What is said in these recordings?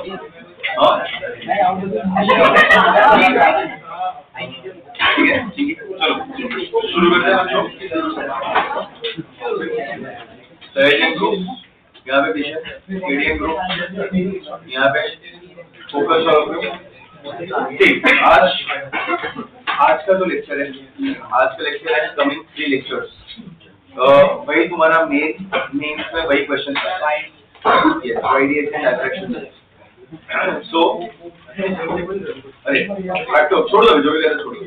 शुरू करते हैं बच्चों। सर्वेलिएंस ग्रुप यहाँ पे पीछे, एडीएम ग्रुप यहाँ पे, फोकस ग्रुप। ठीक, आज का जो लेक्चर है, आज का लेक्चर है कमिंग 3 लेक्चर्स। वही तुम्हारा मेंस में वही क्वेश्चन है, रेडिएशन डायरेक्शन। सो अरे हट तो छोड़ दो, जो भी कहते छोड़ो,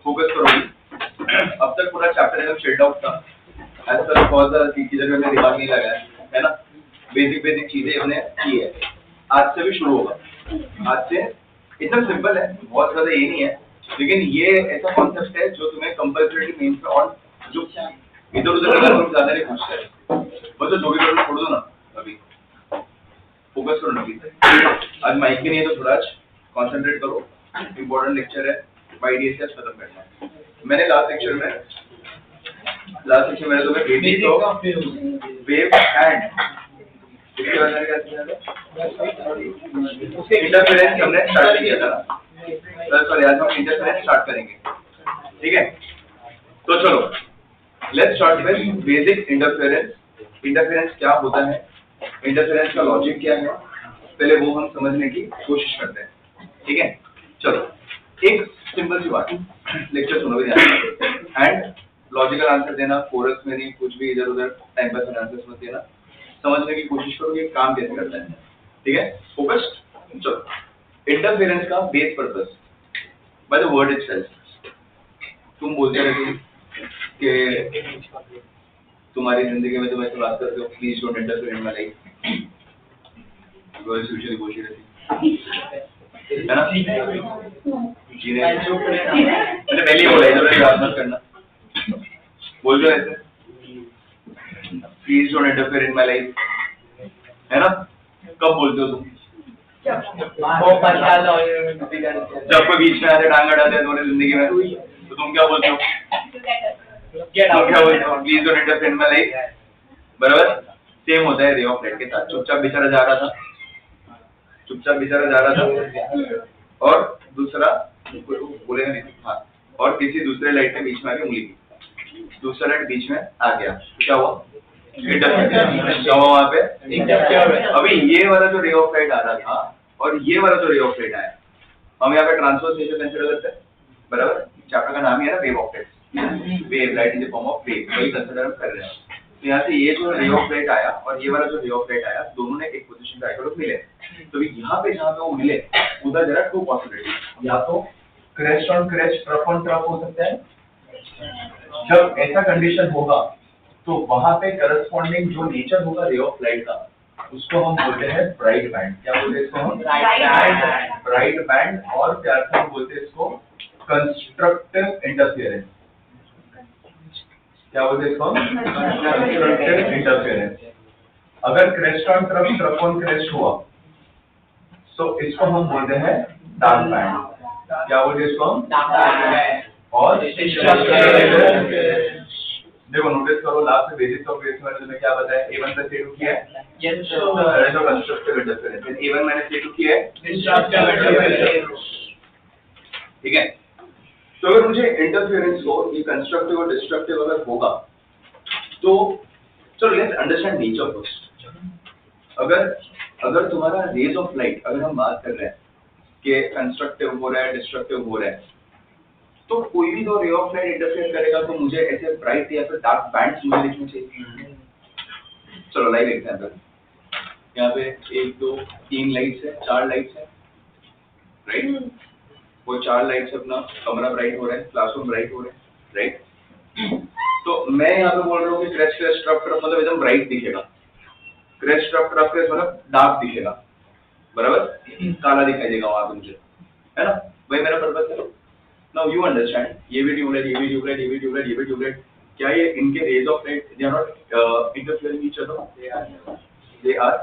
फोकस करो। अब तक पूरा चैप्टर एकदम शेड आउट था, आज तक बहुत ज्यादा चीजें हमने दिमाग नहीं लगाया है ना, बेसिक चीजें हमने की है। आज से भी शुरू होगा, आज से एकदम सिंपल है, बहुत ज्यादा ये नहीं है, लेकिन ये ऐसा कॉन्सेप्ट है जो तुम्हें कंपल्सरी मेंस में, और जो इधर उधर का तुम ज्यादा नहीं पूछते हैं, बस जो भी करो छोड़ दो ना, अभी फोकस करो ना प्लीज। आज माइक भी नहीं है तो थोड़ा कंसंट्रेट करो, इंपॉर्टेंट लेक्चर है, आईडीएसएस खत्म करना है। मैंने लास्ट लेक्चर में तुम्हें बेसिक ऑफ वेव एंड इसके बारे में क्या समझाया था, इंटरफेरेंस हमने स्टार्ट किया था। सॉरी, आज हम इंटरफेरेंस स्टार्ट करेंगे, ठीक है। तो चलो let's start with basic interference. Interference क्या होता है, इंटरफेरेंस का लॉजिक क्या है, पहले वो हम समझने की कोशिश करते हैं, ठीक है। चलो एक सिंपल सी बात, लेक्चर सुनो ध्यान से, एंड लॉजिकल आंसर देना, कोरस में नहीं, कुछ भी इधर उधर टाइम पास आंसर मत देना, समझने की कोशिश करो कि काम कैसे करता है, ठीक है। फोकस्ड। चलो, इंटरफेरेंस का base purpose by the word itself. तुम बोलते रहते हो कि तुम्हारी जिंदगी में तुम ऐसे बात करते हो, please don't interfere in my life, girls usually बोलती रहती है ना, जीने मैंने पहले ही बोला, इधर याद मत करना, बोलते रहते please don't interfere in my life, है ना। कब बोलते हो तुम? जब कोई बीच में आते टांग अड़ाते हैं तुम्हारी जिंदगी में, तो तुम क्या बोलते हो? Please don't interfere in my life, बराबर। सेम होता है रे ऑफ लाइट के साथ। चुपचाप बेचारा जा रहा था, और दूसरा बोलेगा नहीं, हाँ, और किसी दूसरे लाइट के बीच में आके उंगली की, दूसरा लाइट बीच में आ गया, क्या हुआ? इंटरफेरेंस। क्या हुआ वहाँ पे? अभी ये वाला जो रे ऑफ लाइट आ रहा था और ये वाला जो रे ऑफ लाइट आया, हम यहाँ पे ट्रांसवर्स नेचर कंसीडर करते हैं, बराबर। चैप्टर का नाम ही है ना wave of light, wave, light in the form of wave, वही कंसीडर हम कर रहे हैं। तो यहाँ से ये जो रे ऑफ लाइट आया और ये वाला जो रे ऑफ लाइट आया, दोनों ने एक पोजीशन पे आकर मिले। तो यहाँ पे जहाँ पे वो मिले, उधर जरा 2 पॉसिबिलिटी, या तो crest on crest, trough on trough हो सकता है। जब ऐसा कंडीशन होगा तो वहां पे करस्पॉन्डिंग जो नेचर होगा रे ऑफ लाइट का, उसको हम बोलते हैं ब्राइट बैंड। क्या बोलते हैं इसको हम? Bright band. और प्यार से हम बोलते हैं इसको कंस्ट्रक्टिव इंटरफेरेंस। क्या बोलते हैं इसको? Constructive interference. अगर crest on trough, trough on crest हुआ, तो इसको हम बोलते हैं डार्क बैंड। क्या बोलते हैं इसको हम? और देखो नोटिस करो, लास्ट में बेसिक्स ऑफ वेव्स में मैंने क्या बताया, A1 + A2 किया है, यस सर, जो कंस्ट्रक्टिव इंटरफेरेंस, A1 - A2 किया है, डिस्ट्रक्टिव इंटरफेरेंस, ठीक है। तो अगर मुझे इंटरफेरेंस हो, ये कंस्ट्रक्टिव और डिस्ट्रक्टिव अगर होगा, तो चलो लेट्स अंडरस्टैंड नेचर फर्स्ट। अगर तुम्हारा रेज ऑफ लाइट, अगर हम बात कर रहे हैं कि कंस्ट्रक्टिव हो रहा है, डिस्ट्रक्टिव हो रहा है, तो कोई भी तो रे ऑफ लाइट इंटरफेयर करेगा, तो मुझे ऐसे ब्राइट या फिर डार्क बैंड्स मुझे लिखने चाहिए। चलो लाइव एग्जांपल, यहाँ पे 1 2 3 लाइट्स है, 4 लाइट्स है, राइट। वो 4 लाइट्स से अपना कमरा ब्राइट हो रहा है, क्लासरूम ब्राइट हो रहा है, राइट। तो मैं यहाँ पे बोल रहा हूँ कि क्रेस्ट ट्रफ ट्रफ मतलब एकदम ब्राइट दिखेगा, क्रेस्ट ट्रफ ट्रफ मतलब डार्क दिखेगा, बराबर, काला दिखाई देगा वहां पे मुझे, है ना। वही मेरा पर्पस है। Now you understand, ये भी ट्यूबलाइट, ये भी ट्यूबलाइट, ये भी ट्यूबलाइट, ये भी ट्यूबलाइट, क्या ये इनके rays of light they are not interfering each other? They are.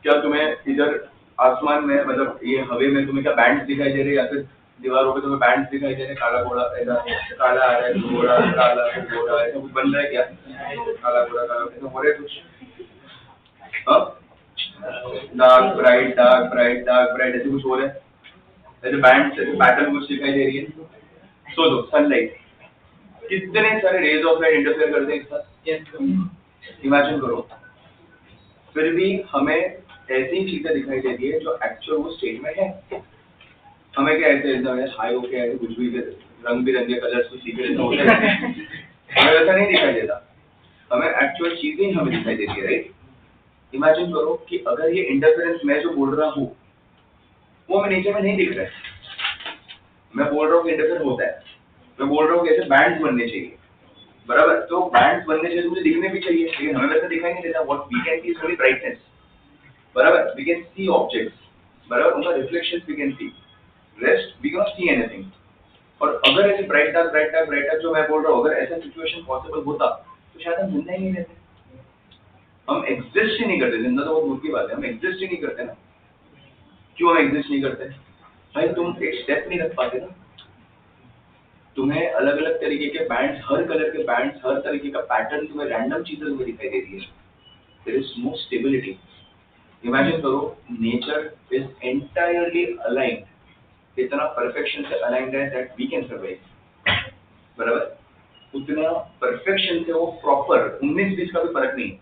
क्या तुम्हें इधर आसमान में, मतलब ये हवे में तुम्हें क्या बैंड्स दिखाई दे रहे हैं, या फिर दीवारों पे तुम्हें बैंड्स दिखाई दे रहे हैं, काला घोड़ा, ऐसा काला आ रहा है, घोड़ा काला घोड़ा, ऐसा कुछ बन रहा है क्या? काला घोड़ा काला ऐसा हो रहा है कुछ? हाँ, dark bright dark bright dark bright ऐसे कुछ हो रहा है, ऐसे बैंड ऐसे पैटर्न कुछ दिखाई दे रही है। सो दो सनलाइट कितने सारे रेज ऑफ लाइट इंटरफेयर करते हैं एक साथ, इमेजिन करो। फिर भी हमें ऐसी चीजें दिखाई देती है जो एक्चुअल वो स्टेट में है। हमें क्या ऐसे एकदम हाई होके ऐसे कुछ भी रंग बिरंगे कलर्स कुछ सीधे ऐसा होता है, हमें वैसा नहीं दिखाई देता, हमें एक्चुअल चीजें ही हमें दिखाई देती है, राइट। इमेजिन करो कि अगर ये इंटरफेरेंस मैं जो बोल रहा हूँ वो हमें नेचर में नहीं दिख रहा है। मैं बोल रहा हूँ कि इंटरफेरेंस होता है, मैं बोल रहा हूँ कि ऐसे बैंड्स बनने चाहिए, बराबर। तो बैंड्स बनने चाहिए तो मुझे दिखने भी चाहिए, लेकिन हमें वैसा दिखाई नहीं देता। What we can see is only brightness, बराबर। वी कैन सी ऑब्जेक्ट्स, बराबर, उनका reflections we can see, rest we can see anything. और अगर ऐसे ब्राइट डार्क जो मैं बोल रहा हूँ, अगर ऐसा सिचुएशन पॉसिबल होता तो शायद हम जिंदा ही नहीं रहते, हम एग्जिस्ट ही नहीं करते। जिंदा तो बहुत दूर की बात है, हम एग्जिस्ट ही नहीं करते ना। क्यों हम एग्जिस्ट नहीं करते? भाई तुम एक स्टेप नहीं रख पाते ना, तुम्हें अलग अलग तरीके के बैंड्स, हर कलर के बैंड्स, हर तरीके का पैटर्न, तुम्हें रैंडम चीजें तुम्हें दिखाई दे रही है। There is no stability. Imagine करो नेचर इज एंटायरली अलाइन्ड, इतना परफेक्शन से अलाइन्ड है दैट वी कैन सर्वाइव, बराबर। उतना परफेक्शन से वो प्रॉपर 19-20 का भी फर्क नहीं,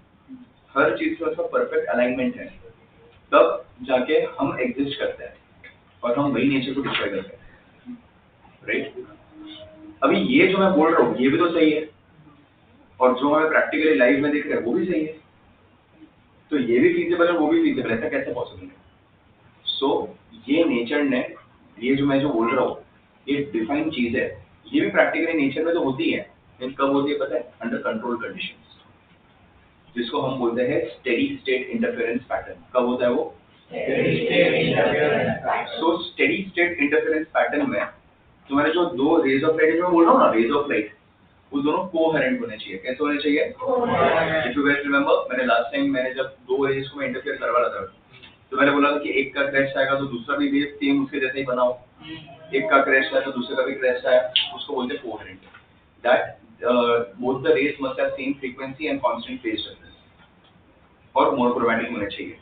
हर चीज से उसका परफेक्ट अलाइनमेंट है, तब जाके हम एग्जिस्ट करते हैं और हम वही नेचर को डिस्ट्रॉय करते हैं, राइट। अभी ये जो मैं बोल रहा हूँ ये भी तो सही है, और जो हमें प्रैक्टिकली लाइफ में दिख रहा है वो भी सही है, तो ये भी फीजिबल है वो भी फीजिबल है, ऐसा कैसे पॉसिबल है? सो ये नेचर ने, ये जो मैं जो बोल रहा हूँ ये डिफाइन चीज है, ये भी प्रैक्टिकली नेचर में तो होती है, लेकिन कब होती है पता है? अंडर कंट्रोल कंडीशंस, जिसको हम बोलते हैं स्टेडी स्टेट इंटरफेरेंस पैटर्न। कब होता है वो? सो स्टेडी स्टेट इंटरफेरेंस पैटर्न में तुम्हारे जो दो रेज ऑफ लाइट, मैं बोल रहा हूँ ना रेज ऑफ लाइट, वो दोनों कोहेरेंट होने चाहिए। कैसे होने चाहिए? इफ यू गाइस रिमेंबर, मैंने लास्ट टाइम मैंने जब दो रेज को मैं इंटरफेयर करवा रहा था तो मैंने बोला था कि एक का क्रैश आएगा तो दूसरा भी वेव सेम उसके जैसे ही बनाओ, एक का क्रैश आया तो दूसरे का भी क्रैश आया, उसको बोलते हैं coherent. That both the rays must have same frequency and constant phase difference और मोनोक्रोमैटिक होने चाहिए।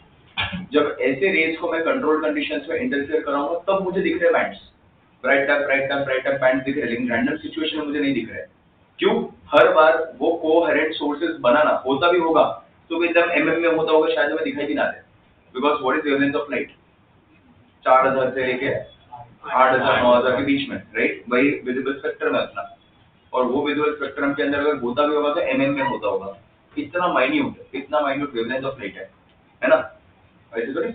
जब ऐसे रेज को मैं कंट्रोल कंडीशंस में इंटरफेयर कराऊंगा तब मुझे दिख रहे बैंड्स, ब्राइट डार्क बैंड दिख रहे हैं, लेकिन रैंडम सिचुएशन में मुझे नहीं दिख रहा है। क्यों? हर बार वो कोहेरेंट सोर्सेज बनाना होता भी होगा तो एकदम एमएम में होता होगा, शायद हमें दिखाई भी ना दे, because what is wavelength of light? 4000 से लेके 8000 9000 के बीच में, राइट। वही विजिबल स्पेक्ट्रम है अपना, और वो विजिबल स्पेक्ट्रम के अंदर अगर होता भी होगा तो एमएम में होता होगा। इतना माइन्यूट वेवलेंथ ऑफ लाइट है ना। ऐसे तो नहीं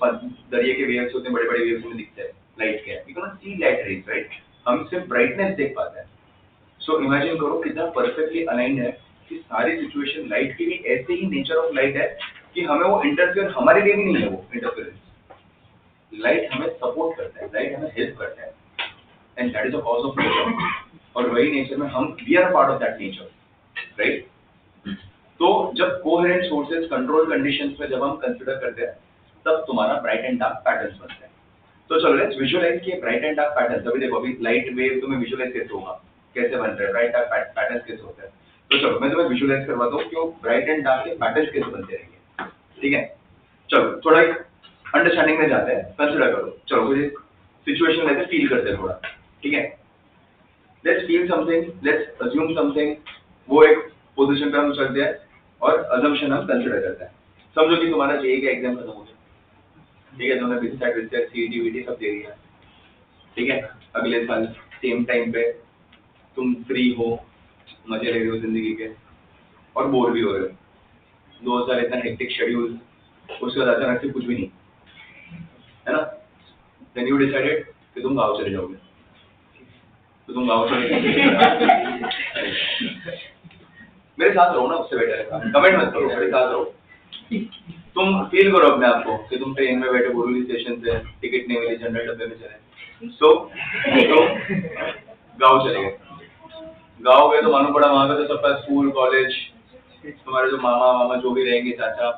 दरिया के वेव्स होते हैं, बड़े बड़े वेव्स में दिखते हैं लाइट के, you can not see light rays, right. हम सिर्फ ब्राइटनेस देख पाते हैं। सो इमेजिन करो कितना परफेक्टली अलाइंड है कि सारी सिचुएशन लाइट की भी ऐसे ही नेचर ऑफ लाइट है कि हमें वो इंटरफेयर, हमारे लिए भी नहीं है वो इंटरफेरेंस, लाइट हमें सपोर्ट करता है, लाइट हमें हेल्प करता है, and that is the cause of nature. और वही नेचर में हम we are part of that nature, right. तो जब कोहेरेंट सोर्सेज कंट्रोल कंडीशंस में जब हम कंसीडर करते हैं तब तुम्हारा ब्राइट एंड डार्क पैटर्न्स बनते हैं। तो चलो लेट्स विजुअलाइज किए ब्राइट एंड डार्क पैटर्न्स। अभी देखो, अभी लाइट वेव तुम्हें विजुअलाइज कैसे होगा, कैसे बन रहा है, ब्राइट डार्क पैटर्न्स कैसे होते हैं। तो चलो मैं तुम्हें विजुअलाइज करवाता हूँ कि ब्राइट एंड डार्क के पैटर्न्स कैसे बनते रहेंगे, ठीक है। चलो थोड़ा एक अंडरस्टैंडिंग में जाते हैं, कंसीडर करो। चलो कोई सिचुएशन लेते, फील करते हैं थोड़ा, ठीक है। Let's feel something, let's assume something, वो एक पोजीशन पे हम चलते हैं और अजम्पशन हम कंसीडर करते हैं। समझो कि तुम्हारा जेईई का एग्जाम खत्म हो गया, ठीक है, तुमने बिजनेस एडमिनिस्ट्रेशन सीईटी वीटी सब दे दिया, ठीक है। अगले साल सेम टाइम पे तुम फ्री हो, मजे ले रहे हो जिंदगी के और बोर भी हो रहे हो। 2 साल इतना हेक्टिक शेड्यूल, उसके बाद अचानक से कुछ भी नहीं, है ना। देन यू डिसाइडेड कि तुम गाँव चले जाओगे, तो तुम गाँव चले मेरे साथ रहो ना, उससे बेटर है, कमेंट मत करो, मेरे साथ रहो। तुम फील करो अपने आप को कि तुम ट्रेन में बैठे बोरीवली स्टेशन से, टिकट नहीं मिली, जनरल डब्बे में चले, सो तुम गाँव चले गए। गाँव गए तो मालूम पड़ा वहाँ पे तो सबका स्कूल कॉलेज, तुम्हारे जो मामा मामा जो भी रहेंगे, चाचा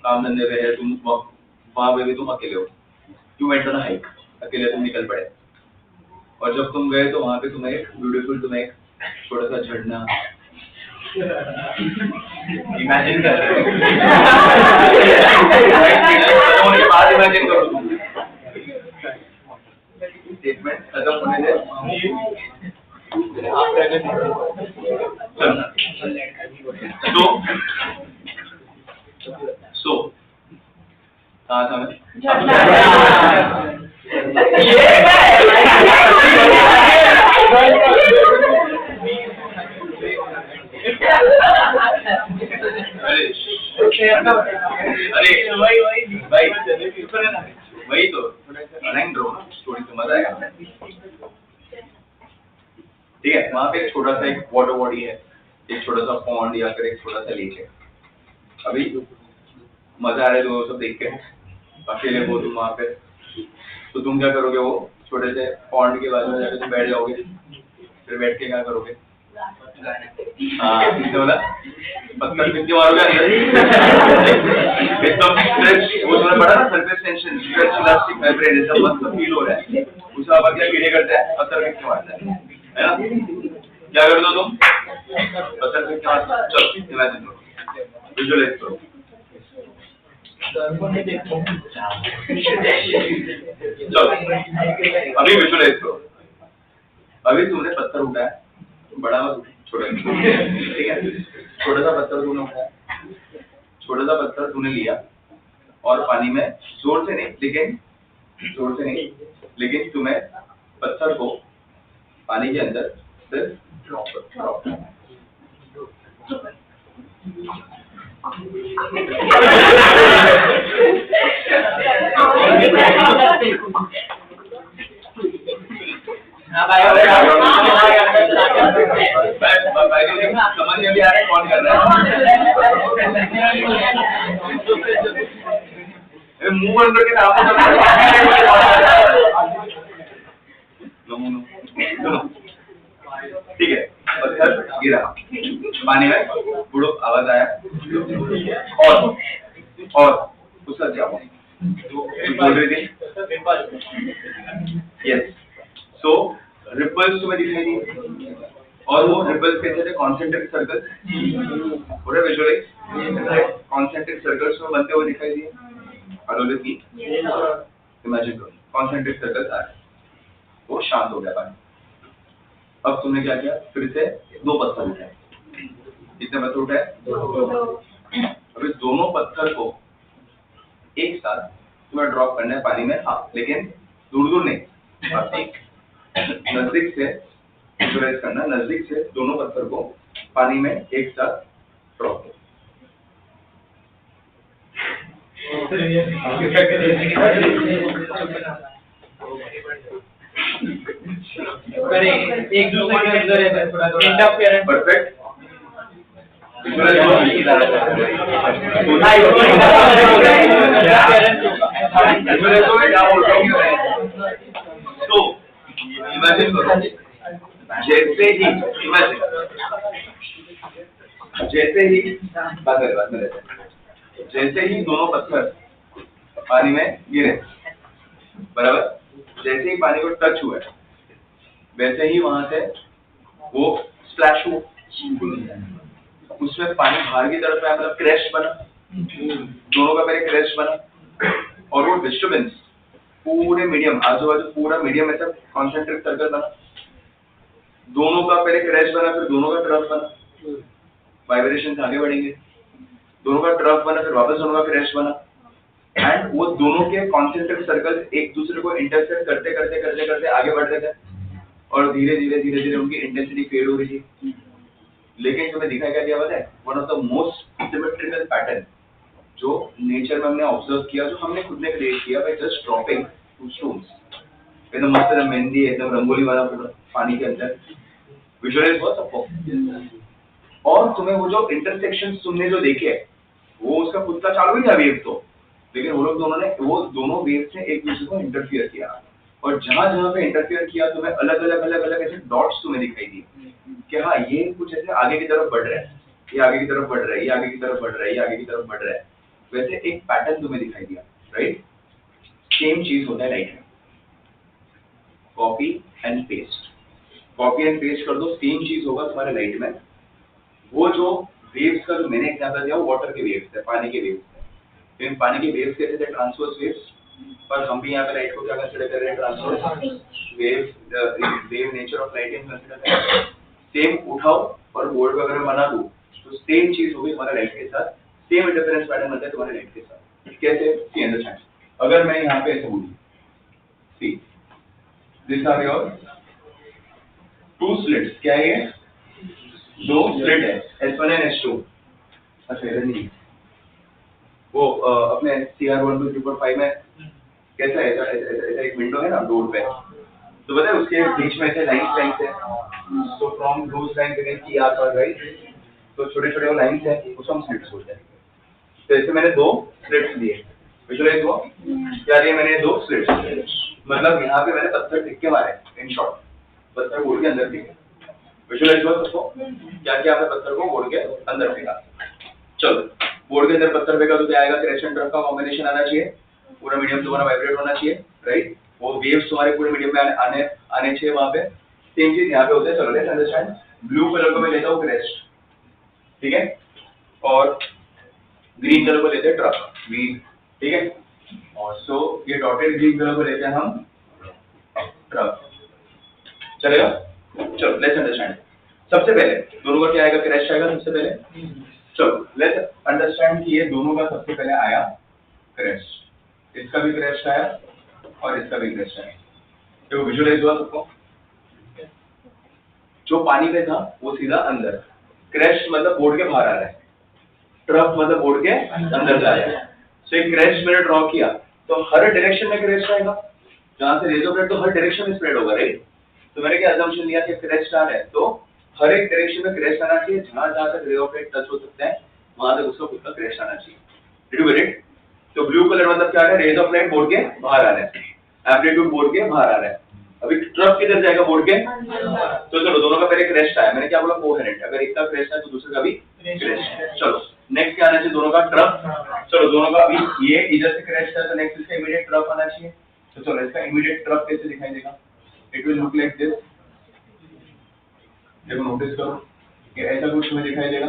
काम धंधे पे है, तुम वहाँ पे भी तुम अकेले हो। You went on a hike, अकेले तुम निकल पड़े, और जब तुम गए तो वहाँ पे तुम्हें एक ब्यूटीफुल, तुम्हें एक छोटा सा झरना इमेजिन कर रहे हो बात इमेजिन करो तुम, स्टेटमेंट खत्म होने दे। सो कहाँ था मैं? अरे वही तो अलाइन रहो ना, स्टोरी से मजा आएगा। ठीक है, वहाँ पे एक छोटा सा एक वाटर बॉडी है, एक छोटा सा पॉन्ड या फिर एक छोटा सा लेक है। अभी मजा आ रहा है जो सब देख के, अकेले हो तुम वहाँ पे, तो तुम क्या करोगे? वो छोटे से पॉन्ड के बाजू में जाकर तुम बैठ जाओगे, फिर बैठ के क्या करोगे? हाँ, किसने बोला? पत्थर किसके मारोगे अंदर? एकदम स्ट्रेच, वो तुमने पढ़ा ना, surface tension, stretch elastic vibrate, ऐसा मस्त फील हो रहा है। उसके बाद क्या कीड़े करते हैं? पत्थर किसके मारते हैं, है ना? क्या कर दो तुम? पत्थर किसके मारते हैं? चलो इमेजिन करो, विजुअलाइज करो। चलो अभी विजुअलाइज करो। अभी तुमने पत्थर उठाया, बड़ा मत छोटा, ठीक है? छोटा सा पत्थर तुमने उठाया, छोटा सा पत्थर तूने लिया और पानी में जोर से नहीं, लेकिन तुम्हें पत्थर को पानी के अंदर सिर्फ ड्रॉप समझ में भी आ रहा है कौन कर रहा है? मुंह बंद करके ठीक है, पत्थर गिरा पानी में, बुड़ो आवाज आया, और उसका क्या हुआ? बोल रही थी यस। सो रिपल्स तुम्हें दिखाई दी, और वो रिपल्स कैसे थे? कॉन्सेंट्रिक सर्कल्स, पूरे विजुअलाइज कॉन्सेंट्रिक सर्कल्स में बनते हुए दिखाई दिए। इमेजिन करो कॉन्सेंट्रिक सर्कल्स आ रहे, वो शांत हो गया पानी। अब तुमने क्या किया? फिर से दो पत्थर उठाए। कितने पत्थर उठाए? अभी दोनों पत्थर को एक साथ तुम्हें ड्रॉप करना है पानी में, हाँ, लेकिन दूर नहीं, नजदीक से विजुअलाइज करना, नजदीक से दोनों पत्थर को पानी में एक साथ ड्रॉप करो। एक दूसरे के अंदर इंटरफेरेंस परफेक्ट। तो इमेजिन करो, जैसे ही दोनों पत्थर पानी में गिरे, बराबर, जैसे ही पानी को टच हुआ वैसे ही वहां से वो स्प्लैश हुआ, उसमें पानी बाहर की तरफ आया, मतलब क्रैश बना, दोनों का पहले क्रैश बना, और वो डिस्टर्बेंस पूरे मीडियम, आजू बाजू पूरा मीडियम ऐसा कॉन्सेंट्रिक सर्कल बना, दोनों का पहले क्रैश बना, फिर दोनों का ट्रफ बना, वाइब्रेशन आगे बढ़ेंगे, दोनों का ट्रफ बना, फिर वापस दोनों का क्रैश बना, एंड वो दोनों के कॉन्सेंट्रिक सर्कल एक दूसरे को इंटरसेक्ट करते करते करते करते आगे बढ़ रहे थे, और धीरे धीरे उनकी इंटेंसिटी फेड हो रही थी। लेकिन तुम्हें दिखाई क्या दिया पता है? One of the most symmetrical pattern जो नेचर में हमने ऑब्जर्व किया, जो हमने खुद ने क्रिएट किया by just dropping two stones, एकदम मस्त मेहंदी, एकदम रंगोली वाला पानी के अंदर, विजुअलाइज हुआ सबको। और तुम्हें वो जो इंटरसेक्शन तुमने जो देखे, वो उसका खुद का चालू ही था वेव तो, लेकिन वो लोग वो दोनों वेव्स ने एक दूसरे को इंटरफियर किया, और जहां पे इंटरफियर किया तुम्हें अलग अलग ऐसे डॉट्स तुम्हें दिखाई दिए कि हाँ, ये कुछ ऐसे आगे की तरफ बढ़ रहा है, ये आगे की तरफ बढ़ रहा है, ये आगे की तरफ बढ़ रहा है, ये आगे की तरफ बढ़ रहा है, वैसे एक पैटर्न तुम्हें दिखाई दिया, राइट? सेम चीज होता है लाइट में, कॉपी एंड पेस्ट कर दो, सेम चीज होगा तुम्हारे लाइट में। वो जो वेव्स का जो मैंने एग्जांपल दिया वो वाटर के वेव्स है, पानी के वेव्स है, लेकिन पानी के वेव्स कैसे थे? ट्रांसवर्स वेव्स, पर हम भी यहाँ पे लाइट को क्या कंसीडर कर रहे हैं, transverse wave nature of light in consider कर रहे हैं। सेम उठाओ और बोर्ड वगैरह में बना दो तो सेम चीज होगी हमारे लाइट के साथ, सेम इंटरफेरेंस पैटर्न बनता है तुम्हारे लाइट के साथ। कैसे, सी अंडरस्टैंड, अगर मैं यहाँ पे ऐसे बोलूं, see this are your two slits, क्या है ये, दो स्लिट है, S1 एंड S2। अच्छा इधर नहीं, वो अपने CR1 2.5 में कैसा है, ऐसा एक विंडो है ना डोर पे, तो पता है उसके बीच में ऐसे लाइंस है, तो from those lines we can see are पर, राइट, तो छोटे छोटे वो लाइंस है, उसको हम स्लिट्स बोलते हैं। तो ऐसे मैंने दो स्लिट्स लिए, विजुअलाइज हुआ क्या, लिए मैंने दो स्लिट्स, मतलब यहाँ पे मैंने पत्थर टिक के मारे, इन शॉर्ट पत्थर बोर्ड के अंदर टिके, विजुअलाइज हुआ सबको, क्या क्या आपने पत्थर को बोर्ड के अंदर फेंका। चलो बोर्ड के अंदर पत्थर फेंका तो क्या आएगा, क्रैश एंड ट्रफ का कॉम्बिनेशन आना चाहिए, पूरा मीडियम तुम्हारा वाइब्रेट होना चाहिए, राइट, वो वेव्स तुम्हारे पूरे मीडियम में आने चाहिए वहां पे। सेम चीज यहाँ पे होता है, चलो लेट्स अंडरस्टैंड, ब्लू कलर को मैं लेता हूँ क्रेस्ट, ठीक है, और ग्रीन कलर को लेते हैं ट्रफ, ग्रीन, ठीक है, और सो ये डॉटेड ग्रीन कलर को लेते हैं हम ट्रफ, चलेगा। चलो लेट्स अंडरस्टैंड, सबसे पहले दोनों का क्या आएगा, क्रेस्ट आएगा सबसे पहले। चलो लेट्स अंडरस्टैंड कि ये दोनों का सबसे पहले आया क्रेस्ट, इसका भी क्रेस्ट आया और इसका भी क्रेस्ट आया, तो विजुअलाइज हुआ सबको, जो पानी पे था वो सीधा अंदर, क्रेस्ट मतलब बोर्ड के बाहर आ रहा है, ट्रफ मतलब बोर्ड के अंदर जा रहा है। सो एक क्रेस्ट मैंने ड्रॉ किया तो हर डायरेक्शन में क्रेस्ट आएगा, जहां से रेज ऑफ लाइट तो हर डायरेक्शन में स्प्रेड होगा, राइट, तो मैंने क्या अजम्पशन लिया कि क्रेस्ट आ रहा है तो हर एक डायरेक्शन में क्रेस्ट आना चाहिए, जहां तक रे ऑफ लाइट टच हो सकता है वहां तक उसका खुद का क्रेस्ट आना चाहिए, डिड यू गेट इट। तो ब्लू कलर मतलब क्या है, रेज ऑफ लाइट बोर्ड के बाहर आ रहा है, एम्पलीट्यूड बोर्ड के बाहर आ रहा है। अभी ट्रफ किधर जाएगा, बोर्ड के, तो चलो दोनों का पहले क्रेस्ट आया, मैंने क्या बोला, कोहेरेंट, अगर एक का क्रेस्ट है तो दूसरे का भी क्रेस्ट है। चलो नेक्स्ट क्या आना चाहिए, दोनों का ट्रफ, चलो दोनों का अभी ये इधर से क्रेस्ट है तो नेक्स्ट इसका इमीडिएट ट्रफ आना चाहिए, तो चलो इसका इमीडिएट ट्रफ कैसे दिखाई देगा, it will look like this, देखो नोटिस करो कि ऐसा कुछ तुम्हें दिखाई देगा,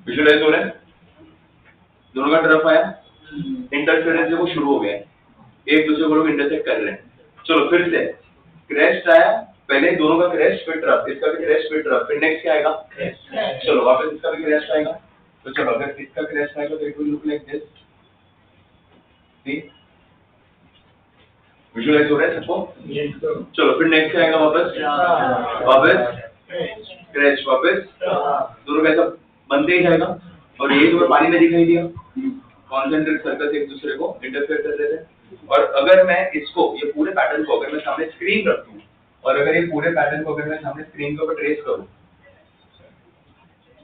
विजुअलाइज हो रहा है, दोनों का ट्रफ आया, इंटरफेरेंस देखो शुरू हो गया है, एक दूसरे को लोग इंटरसेक्ट कर रहे हैं। चलो फिर से क्रेस्ट आया, पहले दोनों का क्रेस्ट फिर ट्रफ, इसका भी क्रेस्ट फिर ट्रफ, फिर नेक्स्ट क्या आएगा, चलो वापस इसका भी क्रेस्ट आएगा, तो चलो अगर इसका क्रेस्ट आएगा तो it will look like this, see visualise हो रहा है सबको, चलो फिर नेक्स्ट क्या आएगा, वापस क्रेस्ट, वापस दोनों का ऐसा बनते ही जाएगा, और ये तुम्हें पानी में दिखाई दिया, कॉन्सेंट्रिक सर्कल्स एक दूसरे को इंटरफेयर कर रहे थे। और अगर मैं इसको, ये पूरे पैटर्न को अगर मैं सामने स्क्रीन रख दूं, और अगर ये पूरे पैटर्न को अगर मैं सामने स्क्रीन के ऊपर ट्रेस करूं,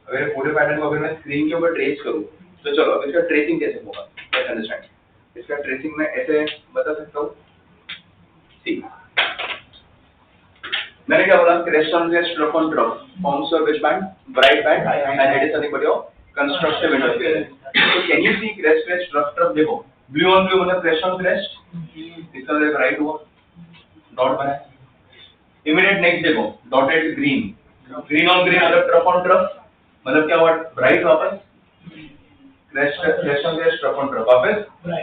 अगर ये पूरे पैटर्न को अगर मैं स्क्रीन के ऊपर ट्रेस करूं, तो चलो अब इसका ट्रेसिंग कैसे होगा, लेट्स अंडरस्टैंड, इसका ट्रेसिंग मैं ऐसे बता सकता हूं, सी मैंने क्या बोला, crest on crest, trough on trough forms your which band, bright band, and it is nothing but your constructive interference. तो can you see crest crest trough trough, देखो ब्लू ऑन ब्लू मतलब क्रेस्ट ऑन क्रेस्ट, इसका मतलब right हुआ, dot बना, immediate next देखो dotted green, green on green मतलब trough on trough, मतलब क्या हुआ, ब्राइट, वापस crest crest on crest, trough on trough, वापस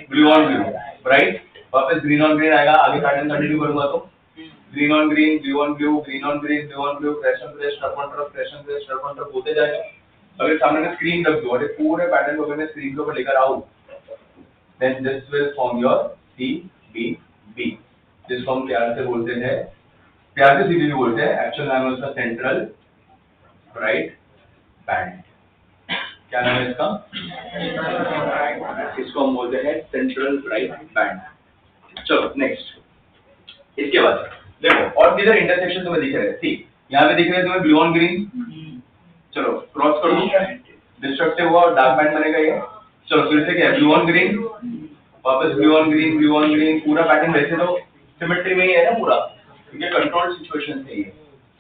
ब्लू ऑन ब्लू, ब्राइट, वापस ग्रीन ऑन ग्रीन आएगा, आगे पैटर्न कंटिन्यू करूंगा तो green on green, blue on blue, green on green, blue on blue, crest on crest, trough on trough, crest on crest, trough on trough होते जाएगा। अगर सामने में स्क्रीन रख दो और ये पूरे पैटर्न को अगर मैं स्क्रीन के ऊपर लेकर आऊं, then this will form your CBB, जिसको हम प्यार से बोलते हैं, प्यार से CBB बोलते हैं, एक्चुअल नाम है उसका सेंट्रल ब्राइट बैंड। क्या नाम है इसका, इसको हम बोलते हैं सेंट्रल ब्राइट बैंड। चलो नेक्स्ट, इसके बाद देखो और किधर इंटरसेक्शन तुम्हें दिख रहे हैं, ठीक यहाँ पे दिख रहे हैं तुम्हें ब्लू ऑन ग्रीन, चलो क्रॉस कर दो, डिस्ट्रक्टिव हुआ और डार्क बैंड बनेगा ये। चलो फिर से क्या है, ब्लू ऑन ग्रीन, वापस blue on green, blue on green, पूरा पैटर्न वैसे तो सिमेट्री में ही है ना पूरा, क्योंकि कंट्रोल्ड सिचुएशन है ये।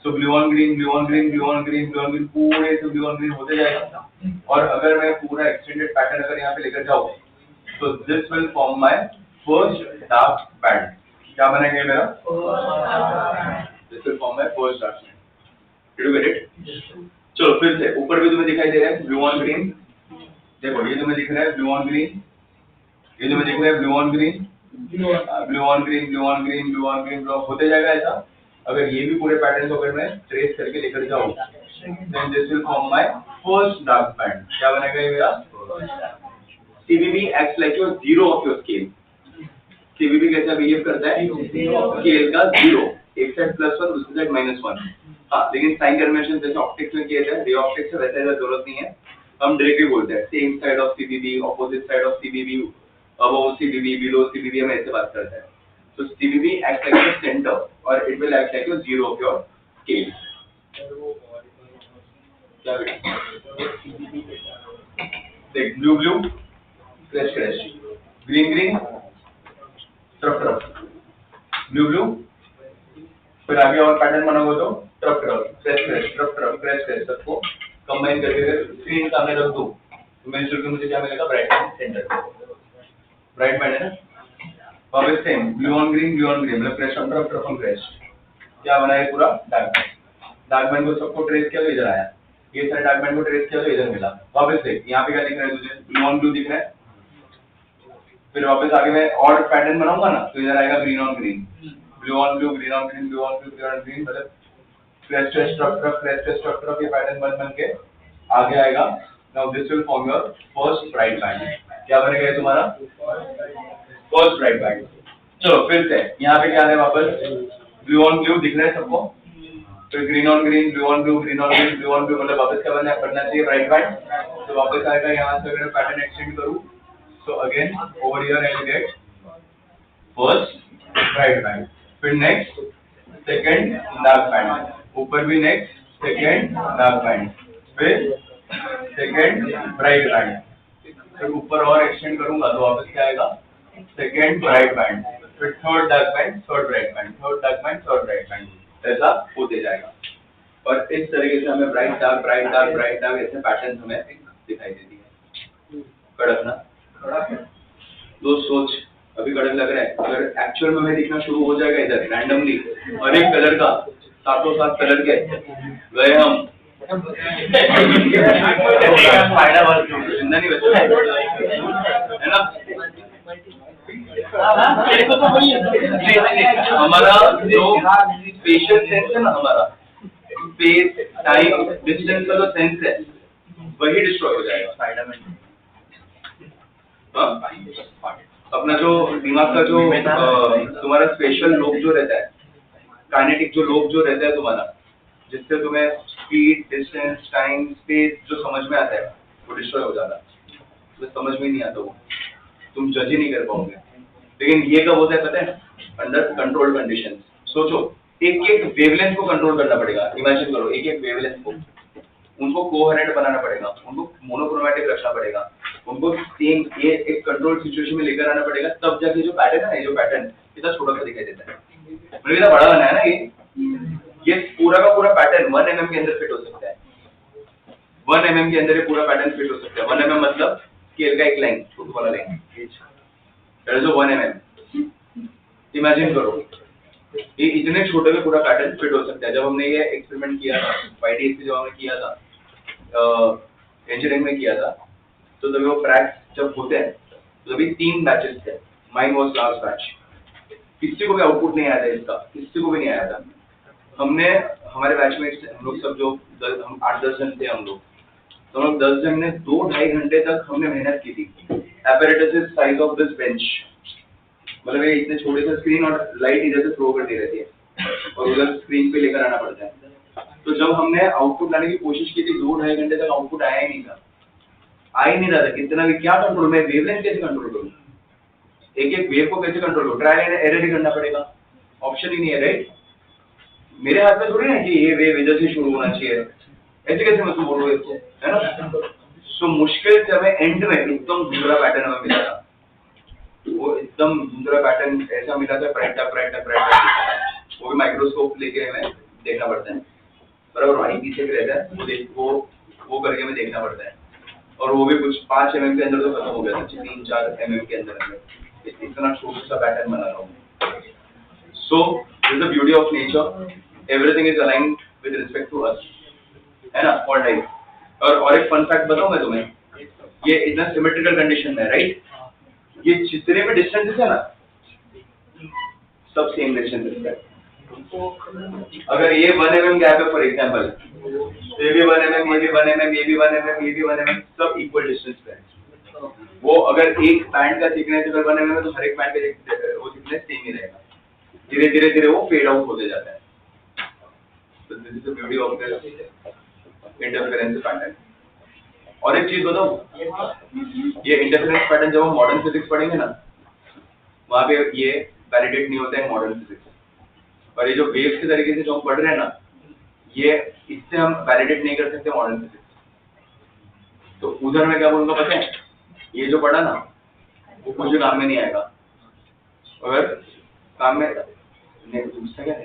सो blue on green, blue on green, blue on green, blue on green, पूरे से ब्लू ऑन ग्रीन होते जाएगा। और अगर मैं पूरा एक्सटेंडेड पैटर्न अगर यहाँ पे लेकर जाऊँ तो this will form my first dark band. क्या बनेगा मेरा, this will form my first dark band. Did you get it? चलो फिर से ऊपर भी तुम्हें दिखाई दे रहा है ब्लू ऑन ग्रीन, देखो ये तुम्हें दिख रहा है ब्लू ऑन ग्रीन, ये जो मुझे दिख रहा है blue on green, blue on green, blue on green, blue on green, blue होते जाएगा ऐसा। अगर ये भी पूरे पैटर्न को अगर मैं ट्रेस करके लेकर जाऊँ, then this will form my first dark band. क्या बनेगा ये मेरा? CBB acts like your zero of your scale. CBB कैसा बिहेव करता है? स्केल का जीरो, एक साइड +1 दूसरी साइड -1। हाँ, लेकिन साइन कन्वेंशन जैसे ऑप्टिक्स में किया जाए, रे ऑप्टिक्स में वैसा जरूरत नहीं है। हम डायरेक्टली बोलते हैं same side of CBB, opposite side of CBB, above CBB, below CBB, हम ऐसे बात करते हैं। So CBB acts like your center or it will act like your zero of your scale. क्या बेटा? देख blue blue, crash crash, green green, trough trough, blue blue, फिर आगे और पैटर्न बनाओगे तो trough trough, crash crash, trough trough, crash crash, सबको combine करके स्क्रीन सामने रख दो तो मैं इसके मुझे क्या मिलेगा? ब्राइट सेंटर, ब्राइट बैंड है ना। वापस सेम ब्लू ऑन ग्रीन, मतलब crash on trough, trough on crash, क्या बना है पूरा डार्क बैंड। डार्क बैंड को सबको ट्रेस किया तो इधर आया, ये सारे डार्क बैंड को ट्रेस किया तो इधर मिला। वापस देख यहाँ पे क्या दिख रहा है तुझे? ब्लू ऑन ब्लू दिख रहा है। फिर वापस आगे मैं और पैटर्न बनाऊंगा ना तो इधर आएगा green on green, blue on blue, green on green, blue on blue, green on green, मतलब crash crash, trough trough, crash crash, trough trough, ये पैटर्न बन बन के आगे आएगा। Now this will form your first bright band. क्या बनेगा ये तुम्हारा? First bright band. चलो फिर से यहाँ पे क्या है? वापस ब्लू ऑन ब्लू दिख रहा है सबको, फिर green on green, blue on blue, green on green, blue on blue, मतलब वापस क्या बनना चाहिए? Bright band. तो वापस आएगा यहाँ से, अगर मैं पैटर्न एक्सटेंड करूँ so again over here I will get first bright band, फिर next second dark band, ऊपर भी next second dark band, फिर second bright band, फिर ऊपर और एक्सटेंड करूंगा तो वापस क्या आएगा? second bright band, फिर third dark band, third bright band, third dark band, third bright band, ऐसा होते जाएगा। और इस तरीके से हमें bright dark, bright dark, bright dark ऐसे पैटर्न हमें दिखाई देती है। कड़क ना? तो सोच अभी कड़क लग रहा है, अगर एक्चुअल में हमें दिखना शुरू हो जाएगा इधर रैंडमली और एक कलर का सातों सात कलर के गए हम फायदा बहुत जिंदा नहीं बचा है ना। हमारा जो स्पेशल सेंस है ना, हमारा स्पेस टाइम डिस्टेंस का जो सेंस है वही डिस्ट्रॉय हो जाएगा फायदा में। अपना जो दिमाग का जो तुम्हारा स्पेशल लोब जो रहता है, काइनेटिक जो लोब जो रहता है तुम्हारा, जिससे तुम्हें स्पीड, डिस्टेंस, टाइम, स्पेस जो समझ में आता है वो डिस्ट्रॉय हो जाता है। तो समझ में नहीं आता वो, तुम जज ही नहीं कर पाओगे। लेकिन ये कब होता है पता है? Under control condition. सोचो एक एक वेवलेंथ को कंट्रोल करना पड़ेगा। इमेजिन करो एक एक वेवलेंथ को, उनको कोहेरेंट बनाना पड़ेगा, उनको मोनोक्रोमैटिक रखना पड़ेगा, उनको सेम ये एक कंट्रोल सिचुएशन में लेकर आना पड़ेगा, तब जाके जो पैटर्न है, जो पैटर्न कितना छोटा सा दिखाई देता है, मतलब इतना बड़ा बना है ना ये पूरा का पूरा पैटर्न 1 mm के अंदर फिट हो सकता है। 1 mm के अंदर ये पूरा पैटर्न फिट हो सकता है। 1 mm मतलब स्केल का एक लाइन, छोटा वाला line, that is 1 mm। Imagine करो ये इतने छोटे में पूरा पैटर्न फिट हो सकता है। जब हमने ये एक्सपेरिमेंट किया था YDSP, जब हमने किया था इंजीनियरिंग में किया था, तो तभी वो फ्रैक्स जब होते हैं तो तभी 3 बैचेस थे। माइन वाज लास्ट बैच, किसी को भी आउटपुट नहीं आया था इसका, किसी को भी नहीं आया था। हमने हमारे बैचमेट्स हम लोग सब जो हम 8-10 जन थे हम लोग, तो हम लोग 10 जन ने 2-2.5 घंटे तक हमने मेहनत की थी। Apparatus is size of this bench, मतलब ये इतने छोटे से स्क्रीन और लाइट इधर से थ्रो करती रहती है और उधर स्क्रीन पे लेकर आना पड़ता है। तो जब हमने आउटपुट लाने की कोशिश की थी 2-2.5 घंटे तक आउटपुट आया ही नहीं था, आ ही नहीं रहा था। कितना भी क्या कंट्रोल, मैं वेवलेंथ कैसे कंट्रोल करूँ, एक एक वेव को कैसे कंट्रोल करूँ? ट्रायल एंड एरर ही करना पड़ेगा, ऑप्शन ही नहीं है। राइट, मेरे हाथ में थोड़ी ना कि ये वेव इधर से शुरू होना चाहिए, ऐसे कैसे मैं बोलूँ इसको, है ना। सो मुश्किल से हमें एंड में एकदम धुंधला पैटर्न हमें मिला था, वो एकदम धुंधला पैटर्न ऐसा मिला था, ब्राइट वो भी माइक्रोस्कोप लेके हमें देखना पड़ता है, बराबर वहीं पीछे रहता है वो करके हमें देखना पड़ता है। और वो भी कुछ 5 mm के अंदर तो खत्म हो गया था, 3-4 mm के अंदर इतना छोटा सा पैटर्न बना रहा हूँ। So this is the beauty of nature, everything is aligned with respect to us, है ना, ऑल टाइम। और एक फन फैक्ट बताऊं मैं तुम्हें, ये इतना सिमेट्रिकल कंडीशन में है, राइट। ये जितने भी डिस्टेंसेस है ना, सब सेम डिस्टेंसेस है। अगर ये 1 mm गैप है फॉर एग्जांपल, तो ये भी 1 mm, ये भी 1 mm, ये भी 1 mm, ये भी 1 mm, सब इक्वल डिस्टेंस पे है। वो अगर एक बैंड का थिकनेस अगर 1 mm है तो हर एक बैंड का वो थिकनेस सेम ही रहेगा। धीरे धीरे धीरे वो फेड आउट होते जाता है। तो this is the beauty of the interference pattern. और एक चीज बताऊं, ये इंटरफेरेंस पैटर्न जब हम मॉडर्न फिजिक्स पढ़ेंगे ना, वहां पे ये वैलिडेट नहीं होता है मॉडर्न फिजिक्स। और ये जो वेव्स के तरीके से जो हम पढ़ रहे हैं ना, ये इससे हम वैलिडेट नहीं कर सकते मॉडर्न फिजिक्स। तो उधर मैं क्या बोलूंगा पता है, ये जो पढ़ा ना वो कुछ भी काम में नहीं आएगा। अगर काम में नहीं पूछता क्या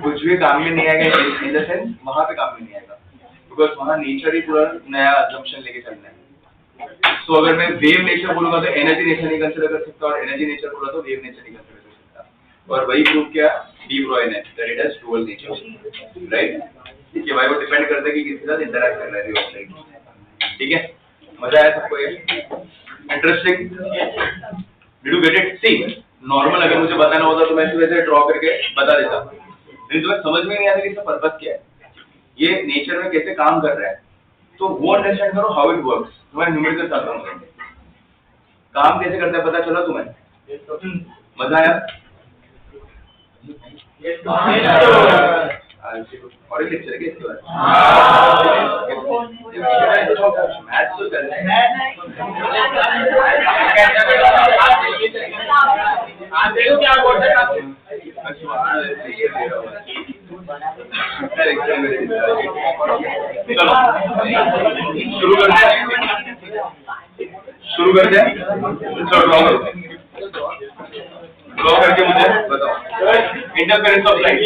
कुछ भी काम में नहीं आएगा इन द सेंस वहां पे काम में नहीं आएगा, बिकॉज वहां नेचर ही पूरा नया असम्पशन लेके चलना है। तो अगर मैं वेव नेचर बोलूंगा तो एनर्जी नेचर नहीं कंसिडर कर सकता, और एनर्जी नेचर बोला तो वेव नेचर नहीं कंसिडर कर सकता। और वही प्रूव किया डी ब्रॉय ने, that it has dual nature, right? कि भाई वो डिपेंड करता है कि किसके साथ इंटरैक्ट कर रहा है रिवर्स लाइट। ठीक है, मजा आया सबको? ये interesting, did you get it? See normal अगर मुझे बताना होता तो मैं इसे वैसे ड्रॉ करके बता देता, लेकिन तुम्हें समझ में नहीं आता कि इसका पर्पस क्या है, ये नेचर में कैसे काम कर रहा है। तो वो अंडरस्टैंड करो हाउ इट वर्क्स। तुम्हारे न्यूमेरिकल साथ काम करेंगे, काम कैसे करता है पता चला तुम्हें? मजा आया? और एक लेक्चर है इसके बाद मैथ्स तो चल रहा है। क्या बोलते हैं आप? शुरू करते हैं। ड्रॉ करके मुझे बताओ interference of light.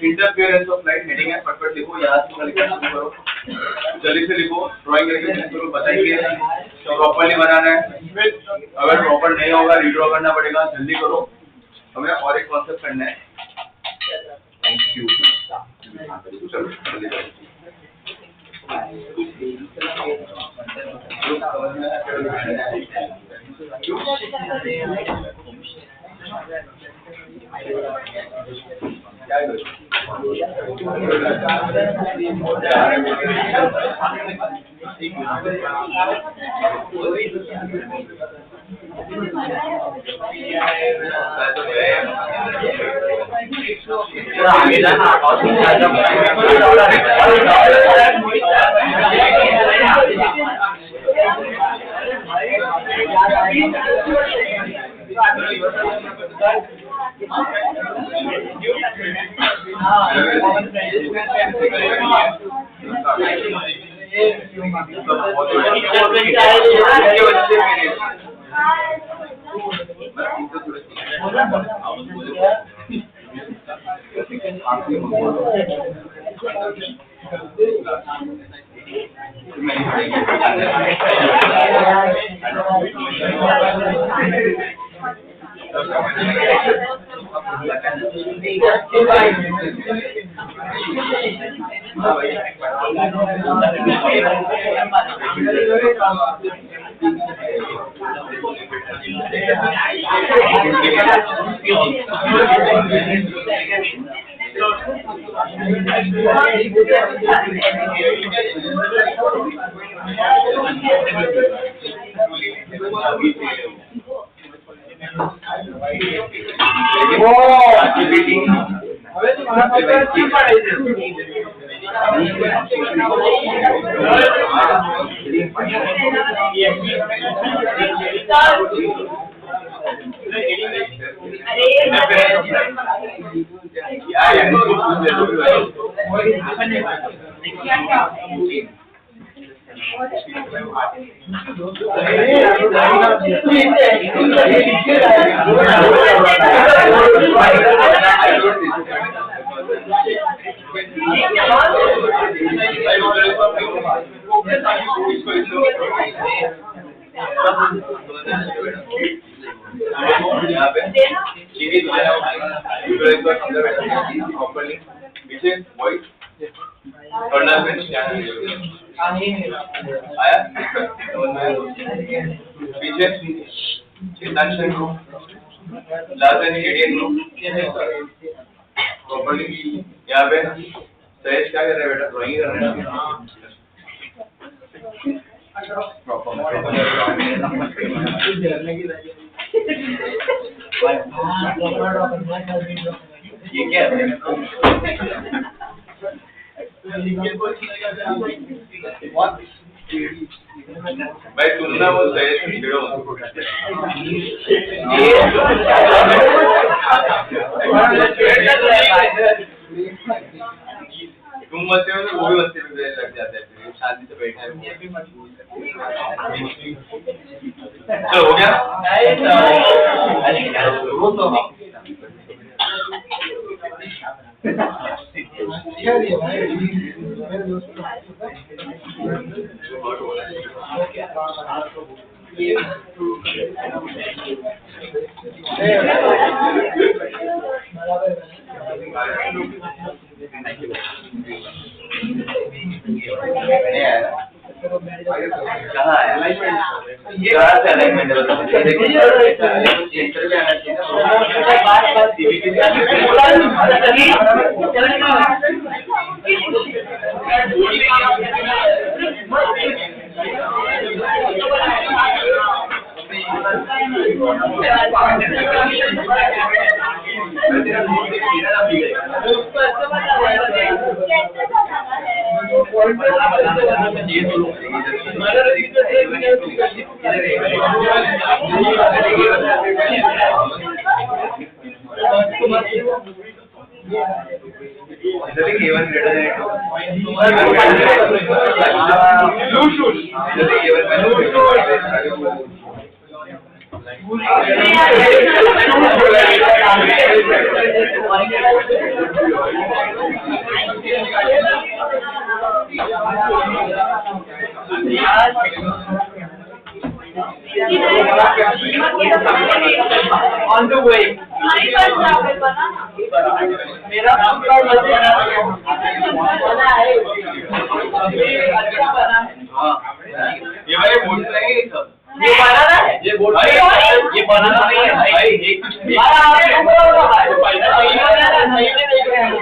Interference of light heading है, फटफट लिखो, याद लिखना शुरू करो, जल्दी से लिखो, ड्राइंग करके शुरू बताइए तो प्रॉपर्ली बनाना है। अगर प्रॉपर नहीं होगा रीड्रॉ करना पड़ेगा, जल्दी करो, हमें और एक कॉन्सेप्ट करना है। Thank you. चलो जल्दी करो। હવે તો મારા પપ્પા શું પાડે છે यहाँ पे सहेज क्या कर रहे हैं बेटा ड्राइंग कर रहे हैं ये क्या है भाई तुम ना वो सहेज छेड़ो तुम मस्ती में तो वो भी मस्ती में लग जाते हैं फिर शांति से बैठे हैं चलो हो गया कहाँ है ये कहाँ से अलाइनमेंट है On the way. मेरा काम का बना है अच्छा बना है ये वाले बोर्ड रहेंगे सब ये बनाना है ये बोर्ड ये बनाना नहीं है भाई एक नहीं देख रहे हैं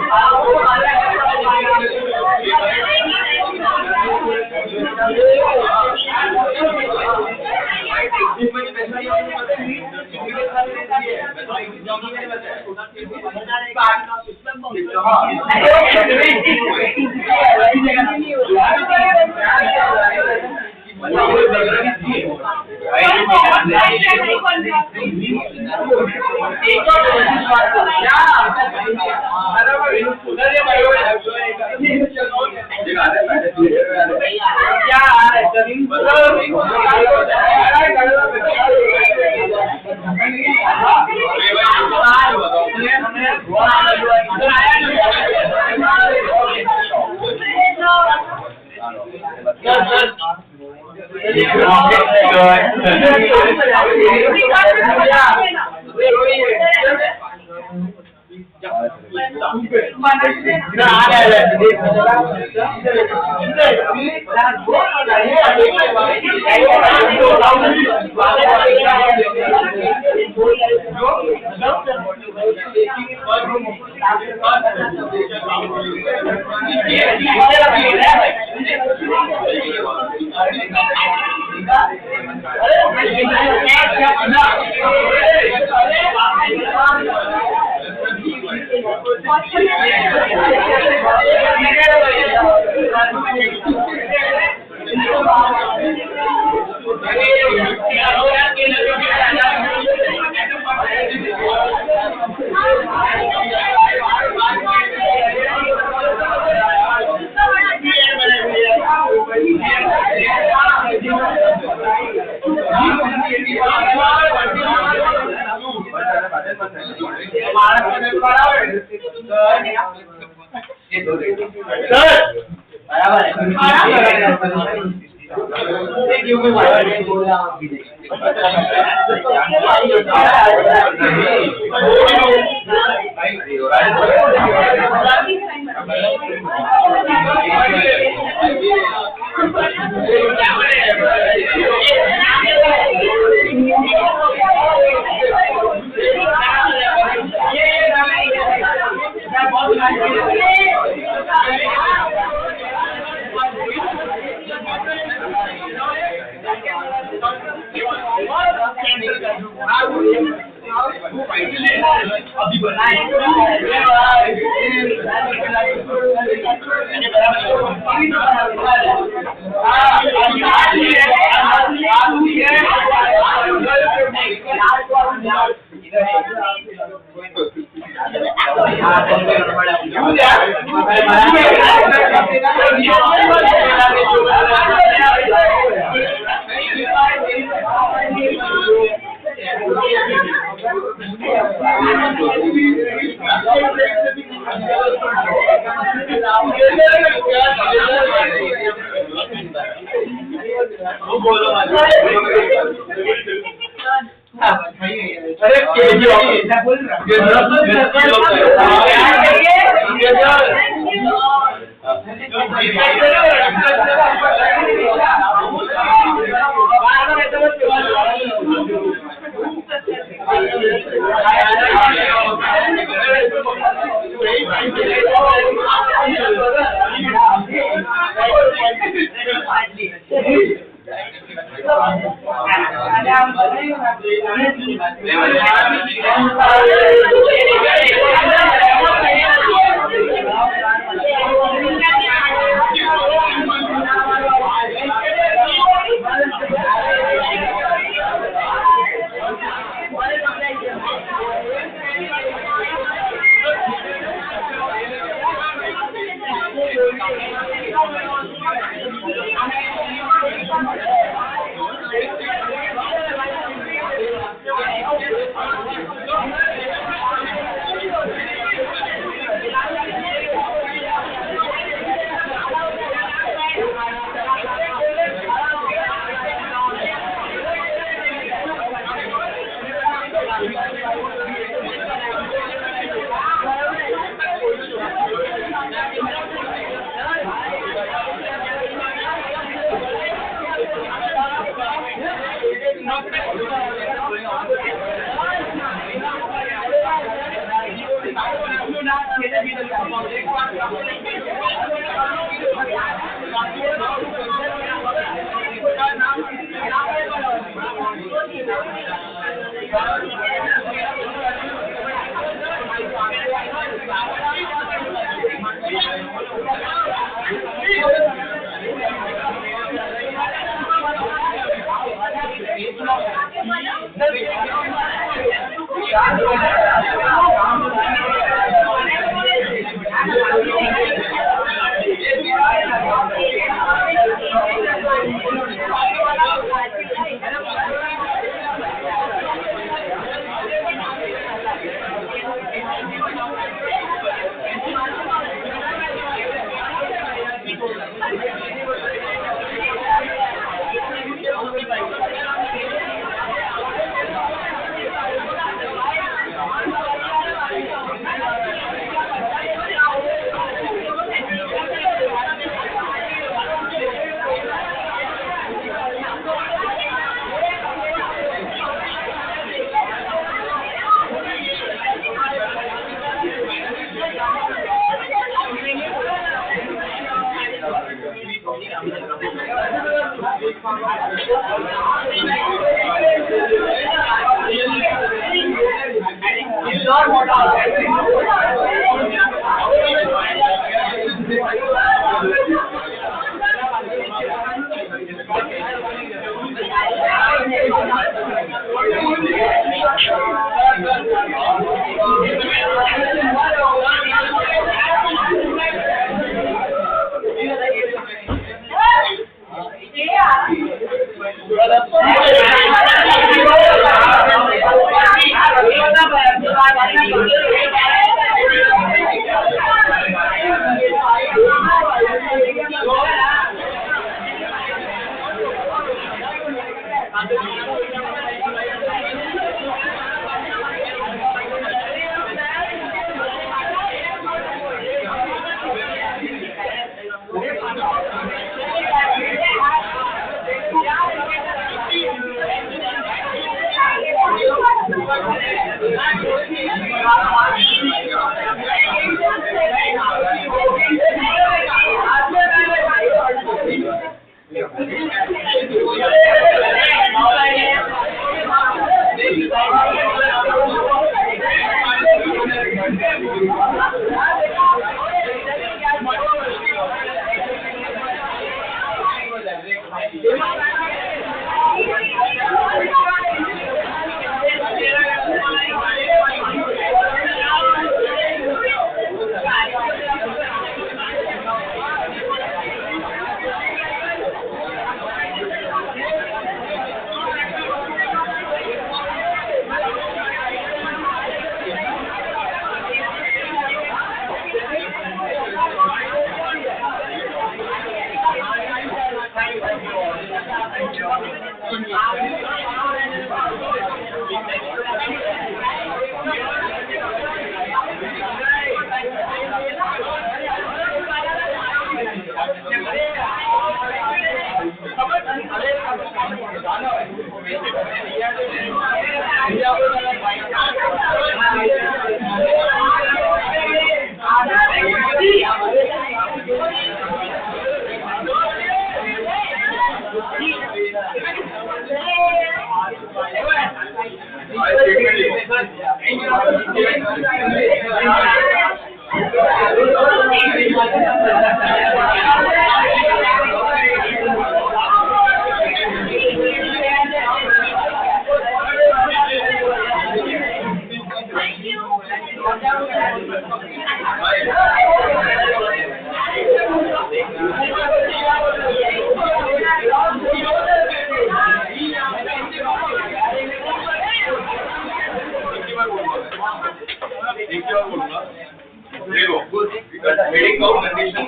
heading of condition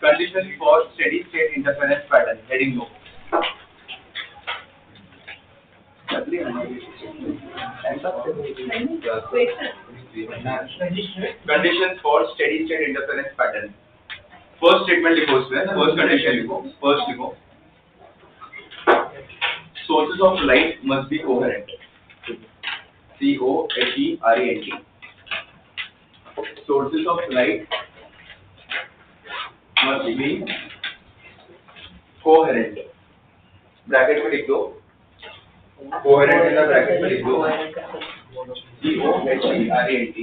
condition for steady state interference pattern heading no. Conditions for steady state interference pattern. First statement लिखो इसमें, first condition लिखो, first लिखो. Sources of light must be coherent. C-O-H-E-R-E-N-T. Sources of light must be coherent. Bracket में लिख दो. Coherent in the bracket में लिख दो. C-O-H-E-R-E-N-T.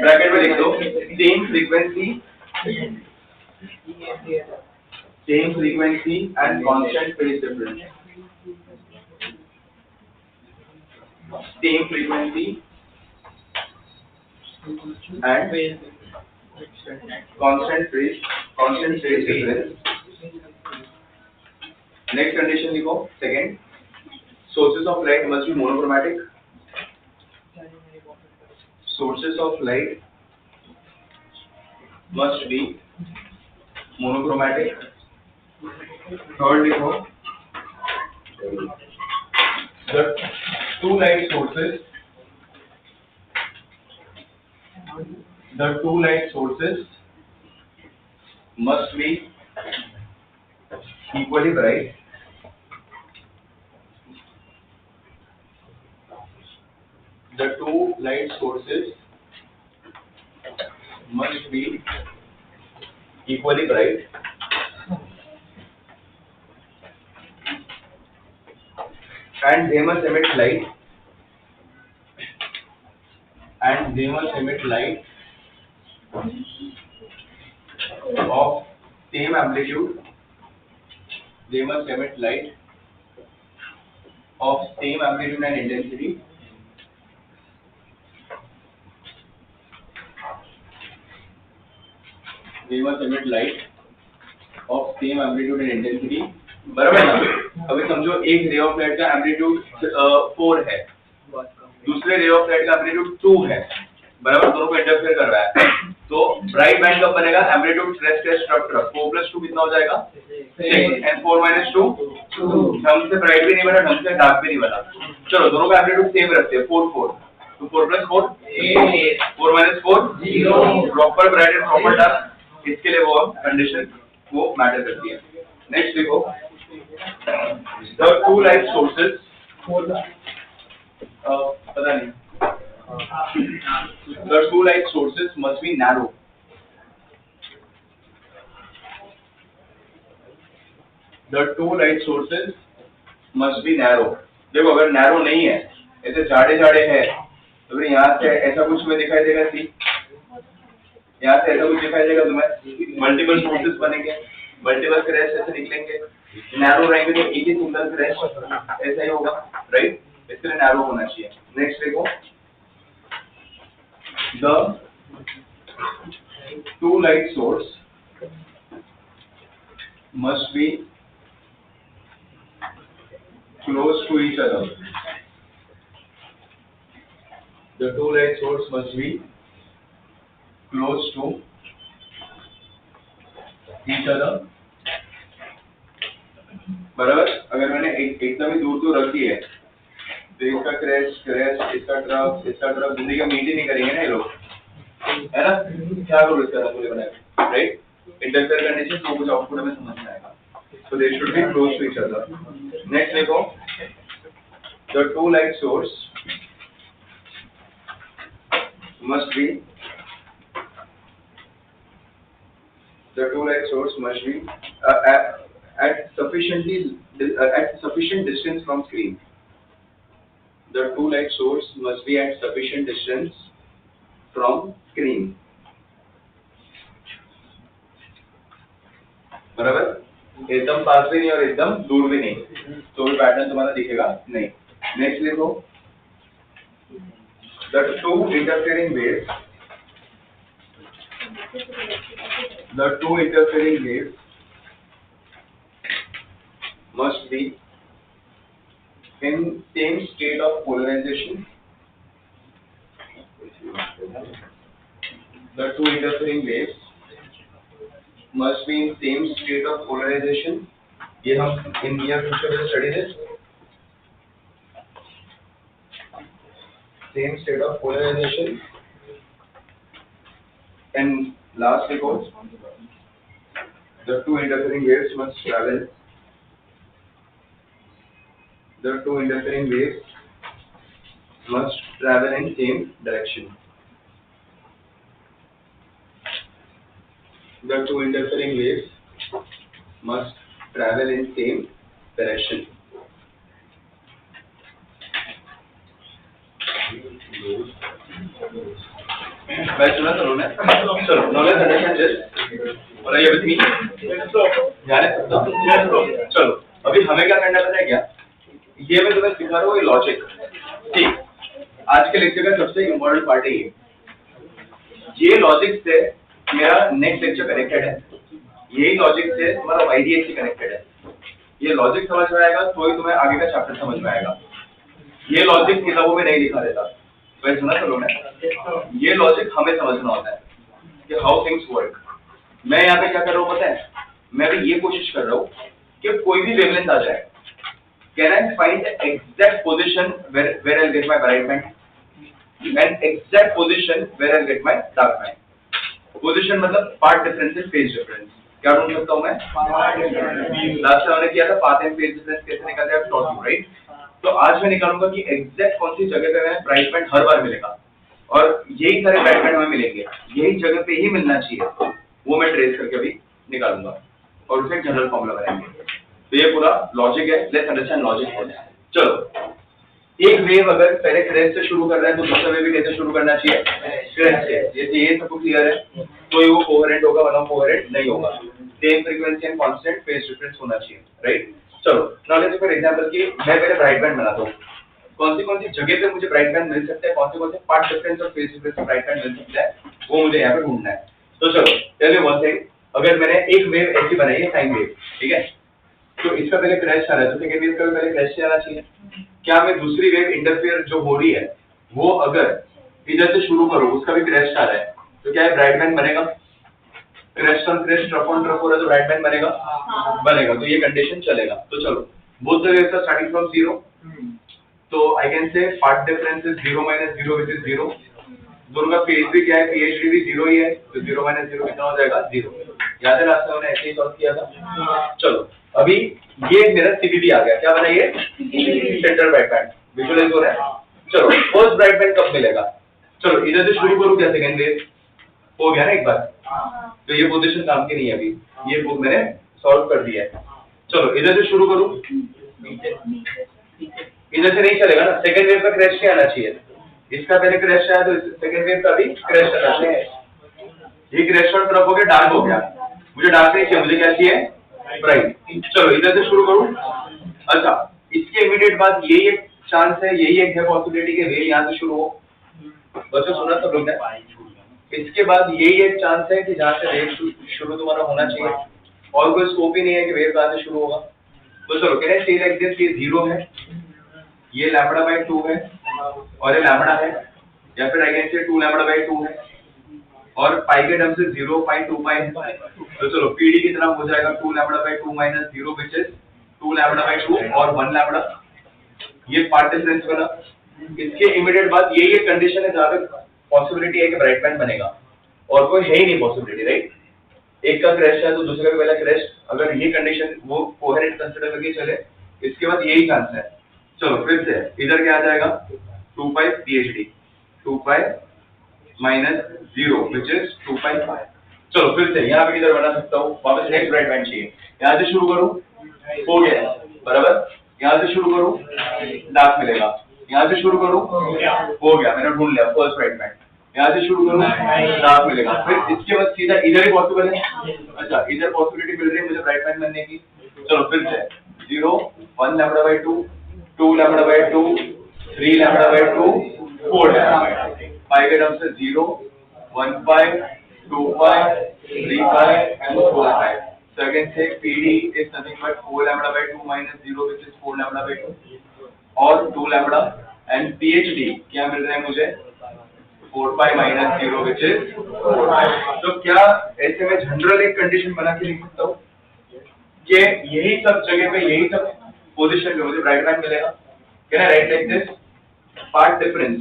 ब्रैकेट में लिख दो. Same frequency and constant phase difference. Same frequency and constant phase difference. Next condition लिखो. Second, sources of light must be monochromatic. Sources of light must be monochromatic. Third लिखो. The two light sources must be equally bright the two light sources must be equally bright and they must emit light of same amplitude and intensity बराबर ना। अभी समझो एक ray of light का amplitude 4 है, दूसरे ray of light का amplitude 2 है, बराबर, दोनों को इंटरफेयर कर रहा है, तो ब्राइट बैंड कब बनेगा? एम्पलीट्यूड क्रेस्ट 4 + 2 कितना हो जाएगा? 6 and 4 - 2 ढंग से ब्राइट भी नहीं बना, ढंग से डार्क भी नहीं बना। चलो दोनों का एम्पलीट्यूड सेम रखते हैं, 4 4, तो 4 + 4 8, 4 - 4 0, proper bright and proper dark, इसके लिए वो कंडीशन वो मैटर करती है। नेक्स्ट देखो, the two light sources पता नहीं, the two light sources must be narrow देखो अगर नैरो नहीं है, ऐसे जाड़े है, तो फिर यहाँ से ऐसा कुछ में दिखाई देगा, सी यहाँ से ऐसा कुछ दिखाई देगा तुम्हें, मल्टीपल सोर्सेस बनेंगे, मल्टीपल क्रैश ऐसे निकलेंगे, नैरो रहेंगे तो एक ही सिंगल क्रैश ऐसा ही होगा, राइट, इसके लिए नैरो होना चाहिए। नेक्स्ट देखो, the two light source must be close to each other. The two light source must be close to each other. बराबर, अगर मैंने एकदम ही दूर रख दी है, तो इसका क्रैश, इसका ट्रफ जिंदगी में मीट ही नहीं करेंगे ना ये लोग, है ना? क्या करो इसका रंगोली बना के, राइट? इंटरफेयर कंडीशन तो कुछ आउटपुट में समझ में आएगा, so they should be close to each other. Next देखो, the two light source must be at sufficient distance from screen. The two light source must be at sufficient distance from screen. बराबर, एकदम पास भी नहीं और एकदम दूर भी नहीं, तो भी पैटर्न तुम्हारा दिखेगा नहीं। नेक्स्ट देखो, the two interfering waves must be in same state of polarization. The two interfering waves must be in same state of polarization. ये हम in near future में study this. Same state of polarization. And last because the two interfering waves must travel. The two interfering waves must travel in same direction. The two interfering waves must travel in same direction. मैं सुना तो ना, चलो knowledge understand just और ये with me ध्यान है सब, चलो अभी हमें क्या करना पता है क्या, ये मैं तुम्हें सिखा रहा हूँ ये लॉजिक, ठीक, आज के लेक्चर का सबसे इम्पोर्टेंट पार्ट है ये लॉजिक से मेरा नेक्स्ट लेक्चर कनेक्टेड है, यही लॉजिक से तुम्हारा YDHC कनेक्टेड है, ये लॉजिक समझ में आएगा तो ही तुम्हें आगे का चैप्टर समझ में आएगा, ये लॉजिक किताबों में नहीं लिखा रहता, वैसे सुना चलो ना, ये लॉजिक हमें समझना होता है कि हाउ थिंग्स वर्क। मैं यहाँ पे क्या कर रहा हूँ पता है, मैं अभी ये कोशिश कर रहा हूँ कि कोई भी वेवलेंथ आ जाए, Can I find the exact position where I'll get my bright band? And exact position where I'll get my dark band. Position मतलब पार्ट डिफरेंस है फेज डिफरेंस. क्या ढूंढ सकता हूँ मैं? लास्ट टाइम हमने किया था पाथ एंड फेज डिफरेंस कैसे निकालते हैं, टॉट यू राइट. तो आज मैं निकालूंगा कि एग्जैक्ट कौन सी जगह पे मैं ब्राइट बैंड हर बार मिलेगा और यही सारे ब्राइट बैंड हमें मिलेंगे, यही जगह पे ही मिलना चाहिए, वो मैं ट्रेस करके अभी निकालूंगा और उसे जनरल फॉर्मूला बनाएंगे. तो ये पूरा लॉजिक है. Let's understand logic for that. चलो, एक वेव अगर पहले क्रेस्ट से शुरू कर रहा है तो दूसरा वेव भी कैसे शुरू करना चाहिए? क्रेस्ट से. ये सबको क्लियर है? तो वो कोहेरेंट होगा, वरना कोहेरेंट नहीं होगा. Same frequency and constant phase difference होना चाहिए, राइट. चलो, नाउ लेट्स फॉर एग्जांपल कि मैं पहले ब्राइट बैंड बनाता हूं. कौन सी जगह पे मुझे ब्राइट बैंड मिल सकता है, कौन से पार्ट डिफरेंस और फेज डिफरेंस ब्राइट बैंड मिल सकता है, वो मुझे यहाँ पे ढूंढना है. तो चलो पहले वन थिंग, अगर मैंने एक वेव ऐसी बनाई है साइन वेव, ठीक है, तो इसका पहले क्रैश आ रहा है तो सेकंड वेव का भी पहले क्रैश आना चाहिए. क्या मैं दूसरी वेव इंटरफेयर जो हो रही है वो अगर इधर से शुरू करूं, उसका भी क्रैश आ रहा है, तो क्या है ब्राइट बैंड बनेगा? Crash on crash, trough on trough हो रहा है तो ब्राइट बैंड बनेगा. बनेगा. तो ये कंडीशन चलेगा. तो चलो, both the waves are starting from 0, तो I can say path difference is 0 - 0 which is 0. दोनों का फेज भी क्या है, पीएचडी भी 0 ही है, तो 0 - 0 कितना हो जाएगा? 0. याद है लास्ट में हमने ऐसे ही सॉल्व किया था. चलो, अभी ये मेरा सीबीबी आ गया. क्या बना ये? Central bright band. विजुअलाइज हो रहा है. चलो, फर्स्ट ब्राइट बैंड कब मिलेगा? चलो, इधर से शुरू करूं क्या? सेकंड वेव हो गया ना एक बार. तो ये पोजीशन काम की नहीं है अभी, ये बुक मैंने सॉल्व कर दिया है. चलो, इधर से शुरू करूं, इधर से नहीं चलेगा ना. सेकंड वेव का क्रैश क्या आना चाहिए? इसका पहले क्रैश आया तो सेकंड वेव का भी क्रैश आना चाहिए. ये क्रैश और ट्रफ हो गया, डार्क हो गया. मुझे डार्क नहीं चाहिए, मुझे क्या चाहिए? ब्राइट. चलो, इधर से शुरू करूं. अच्छा, इसके इमीडिएट बाद यही एक चांस है, यही एक है पॉसिबिलिटी कि वेव यहाँ से शुरू हो. बच्चों सुना सब लोग ने? इसके बाद यही एक चांस है कि जहाँ से वेव शुरू तुम्हारा होना चाहिए, और कोई स्कोप ही नहीं है कि वेव कहाँ से शुरू होगा. तो चलो, कैन आई से लाइक दिस, ये 0 है, ये λ/2 है और ये लैम्बडा है, या फिर आई कैन से 2 λ/2 है और पाई के टर्म से 0.2 पाई है. तो चलो, पीडी की तरफ हो जाएगा 2 λ/2 - 0 व्हिच इज 2 λ/2 और 1 लैम्बडा. ये पार्ट डिफरेंस बना. इसके इमीडिएट बाद यही एक कंडीशन है जहाँ पे पॉसिबिलिटी है कि ब्राइट बैंड बनेगा, और कोई है ही नहीं पॉसिबिलिटी, राइट. एक का क्रैश है तो दूसरे का भी पहला क्रैश. अगर ये कंडीशन वो कोहेरेंट कंसीडर करके चले, इसके बाद यही चांस है. चलो, फिर से इधर क्या आ जाएगा? 2 पाई पीएचडी, 2 पाई - 0 व्हिच इज 2 पाई. चलो, फिर से यहाँ पे किधर बना सकता हूँ? वापस नेक्स्ट ब्राइट बैंड चाहिए. यहाँ से शुरू करूँ, हो गया बराबर. यहाँ से शुरू करूँ, डार्क मिलेगा. यहाँ से शुरू करूँ, हो गया, मैंने ढूंढ लिया फर्स्ट ब्राइट बैंड. यहाँ से शुरू करूँ, डार्क मिलेगा. फिर इसके बाद सीधा इधर ही पॉसिबल है. अच्छा, इधर पॉसिबिलिटी मिल रही है मुझे ब्राइट बैंड बनने की. चलो, फिर से 0, 1 λ/2, 2 λ/2, 3 λ/2, 4 λ/2. पाई के टर्म से 0, 1 पाई, 2 पाई, 3 पाई and 4 pi. So I can say PD is nothing but 4 λ/2 - 0 which is 4 λ/2 और 2 लैम्बडा. एंड PhD क्या मिल रहा है मुझे? 4 पाई - 0 which is 4 पाई. तो क्या ऐसे में जनरल एक कंडीशन बना के लिख सकता हूँ कि यही सब जगह पे, यही सब पोजीशन पे मुझे ब्राइट बैंड मिलेगा? Can I right like this? Part difference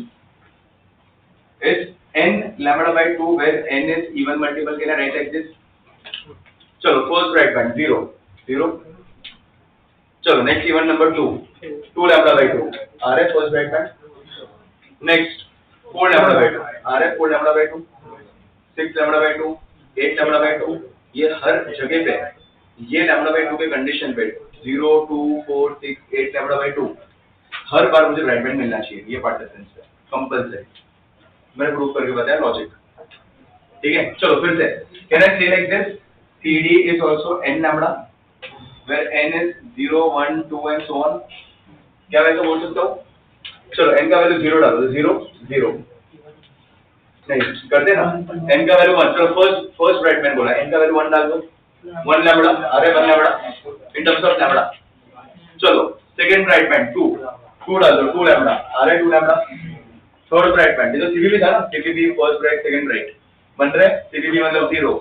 is n λ/2 where n is even multiple. Can I write like this? चलो, फर्स्ट ब्राइट बैंड 0 0. चलो, नेक्स्ट इवन नंबर 2 λ/2 आ रहा है फर्स्ट ब्राइट बैंड. नेक्स्ट 4 λ/2 आ रहा है 4 λ/2, 6 λ/2, 8 λ/2. ये हर जगह पे ये λ/2 के कंडीशन पे 0 2 4 6 8 λ/2 हर बार मुझे ब्राइट बैंड मिलना चाहिए. ये पार्ट डिफरेंस है कंपल्सरी. मैंने प्रूव करके बताया लॉजिक. ठीक है. चलो, फिर से कैन आई से like this? PD is also n lambda where n is 0 1 2 and so on. क्या वैसे बोल सकता हूँ? चलो, n का वैल्यू 0 डालो. 0 0 नहीं करते ना. n का वैल्यू 1. चलो, फर्स्ट ब्राइट बैंड बोला, n का वैल्यू 1 डाल दो. 1 लैम्बडा. अरे 1 lambda in terms of lambda. चलो, सेकंड ब्राइट बैंड 2 डाल दो. 2 लैम्बडा. अरे 2 लैम्बडा. थर्ड ब्राइट बैंड, ये तो सीबीबी था ना. CVV first bright second bright बन रहा है. सीबीबी मतलब 0,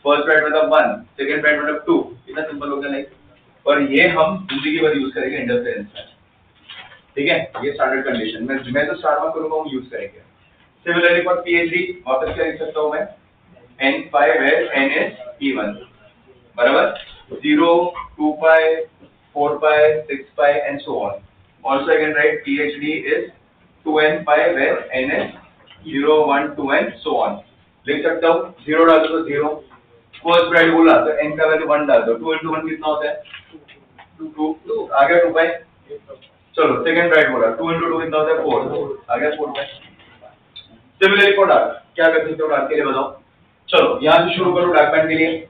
फर्स्ट ब्राइट मतलब 1, सेकंड ब्राइट मतलब 2. इतना सिंपल हो गया. लाइक और ये हम जिंदगी भर यूज करेंगे इंटरफेरेंस में, ठीक है। ये स्टैंडर्ड कंडीशन मैं तो स्टार्ट में करूंगा, वो यूज करेंगे। सिमिलरली फॉर पीएचडी वापस क्या लिख सकता हूं मैं, n5 where n is even, बराबर 0, 2 pi, 4 pi, 6 pi and so on. Also I can write PhD is 2n pi where n is 0, 1, 2 and so on. लिख सकता हूँ 0 डाल दो 0, फर्स्ट ब्राइट बोला तो n का वैल्यू 1 डाल दो, 2 into 1 कितना होता है 2, आ गया 2 pi। चलो सेकंड ब्राइट बोला 2 into 2 कितना होता है 4, आ गया 4 pi। सिमिलरली फॉर डार्क क्या कर सकते हो डार्क के लिए बताओ। चलो यहाँ से शुरू करो, डार्क पैंट के लिए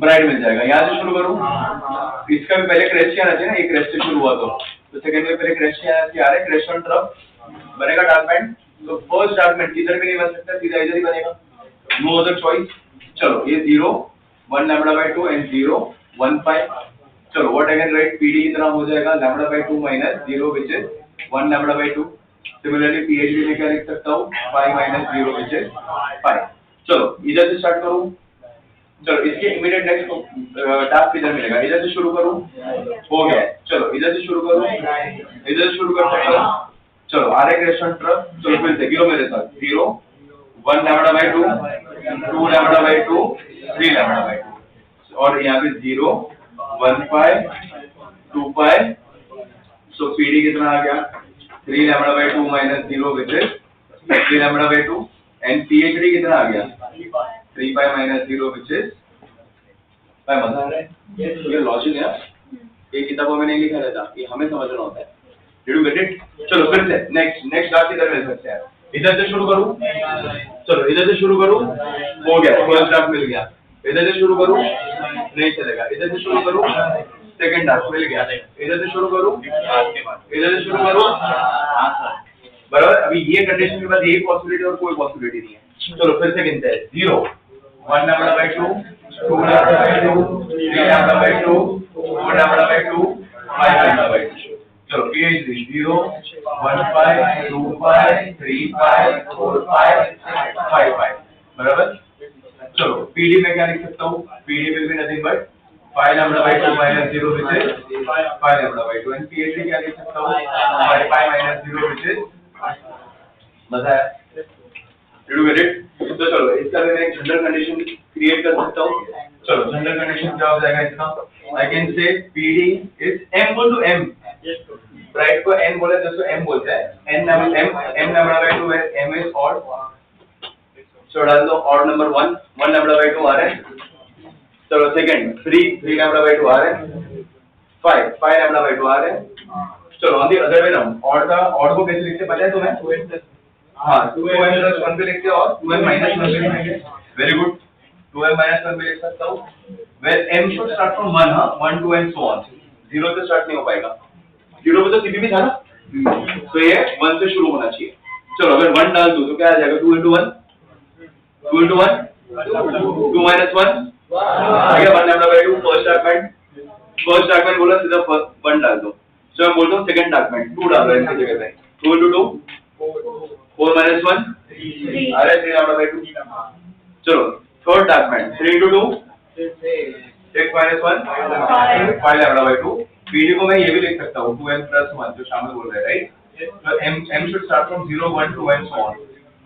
ब्राइट मिल जाएगा, यहाँ से शुरू करूँ। इसका भी पहले क्रेस्ट क्या रहता है ना, एक क्रेस्ट से शुरू हुआ तो सेकंड में पहले क्रेस्ट क्या आ रहा है, क्रेस्ट ऑन ट्रफ बनेगा डार्क पैंट। तो फर्स्ट डार्क पैंट किधर भी नहीं बन सकता, सीधा इधर ही बनेगा, नो अदर चॉइस। चलो ये 0, 1 लैम्बडा बाय 2 एंड 0, 1 pi। चलो what I can write, PD कितना हो जाएगा lambda by 2 minus 0 which is 1 lambda by 2। Similarly PhD में क्या लिख सकता हूँ 5 माइनस 0 व्हिच इज 5। चलो इधर से स्टार्ट करूँ, चलो इसके इमीडिएट नेक्स्ट डार्क किधर मिलेगा, इधर से शुरू करूँ, हो गया। चलो इधर से शुरू करूँ, इधर से शुरू कर सकता हूँ। चलो आ रहा है क्रेस्ट ट्रफ, चलो फिर से गिरो मेरे साथ 0, 1 lambda by 2, 2 lambda by 2, 3 lambda by 2 और यहाँ पे 0, 1 pi, 2 pi। सो पीडी कितना आ गया 3 lambda by 2 minus 0 which is 3 lambda by 2 and PhD कितना आ गया 3 pi माइनस 0 व्हिच इज 5। मजा आ रहा है, ये लॉजिक है, ये किताबों में नहीं लिखा रहता, ये हमें समझना होता है। Did you get it? चलो फिर से नेक्स्ट डार्क किधर मिल सकते हैं, इधर से शुरू करूं। चलो इधर से शुरू करूं, हो गया फर्स्ट डार्क मिल गया। इधर से शुरू करूं नहीं चलेगा, इधर से शुरू करूं सेकंड डार्क मिल गया। इधर से शुरू करूं, इधर से शुरू करूं, बराबर। अभी ये कंडीशन के बाद यही पॉसिबिलिटी और कोई पॉसिबिलिटी नहीं है। चलो फिर से गिनते हैं 0, 1 lambda by 2, 2 lambda by 2, 3 lambda by 2, 4 lambda by 2, 5 lambda by 2। चलो PhD 0, 1 pi, 2 pi, 3 pi, 4 pi, 5 pi, बराबर। चलो PD में क्या लिख सकता हूँ, PD will be nothing but 5 lambda by 2 minus 0 which is 5 lambda by 2 and PhD क्या लिख सकता हूँ 5 pi minus 0 which is, मजा है, did you get it? तो चलो इसका मैं एक जनरल कंडीशन क्रिएट कर सकता हूँ। चलो जनरल कंडीशन क्या हो जाएगा इसका, I can say PD is M equal to M, right को n बोले तो m बोलते हैं, n लैम्बडा बाय 2 है, m is odd। चलो डाल दो ऑड नंबर 1 लैम्बडा बाय 2 आ रहा है। चलो सेकंड 3 लैम्बडा बाय 2 आ रहा है, 5 लैम्बडा बाय 2 आ रहा है। चलो on the other way round, odd को कैसे लिखते पता है तुम्हें, हाँ 2m प्लस 1 पे लिखते हैं और 2m माइनस 1 पे लिखेंगे। वेरी गुड, 2m माइनस 1 पे लिख सकता हूँ, where m should start from 1, हाँ 1 2 एंड सो ऑन, 0 से स्टार्ट नहीं हो पाएगा, 0 पे तो CP भी था ना, तो ये 1 से शुरू होना चाहिए। चलो अगर 1 डाल दूं तो क्या आ जाएगा 2 into 1, 2 into 1, 2 minus 1 आ गया 1 लैम्बडा बाय 2। फर्स्ट डार्कमैन बोला सीधा 1 डाल दो। चलो मैं बोलता हूँ सेकंड डार्कमैन 2 डाल रहा है इसकी जगह पे, 2 into 2, 4 minus 1 आ रहा है 3 लैम्बडा बाय 2। चलो third dark man 3 into 2, 6 minus 1 5 lambda by 2। PD को मैं ये भी लिख सकता हूँ 2m plus 1 जो शामिल बोल रहे हैं, राइट। तो m should start from 0, 1, 2 and so on।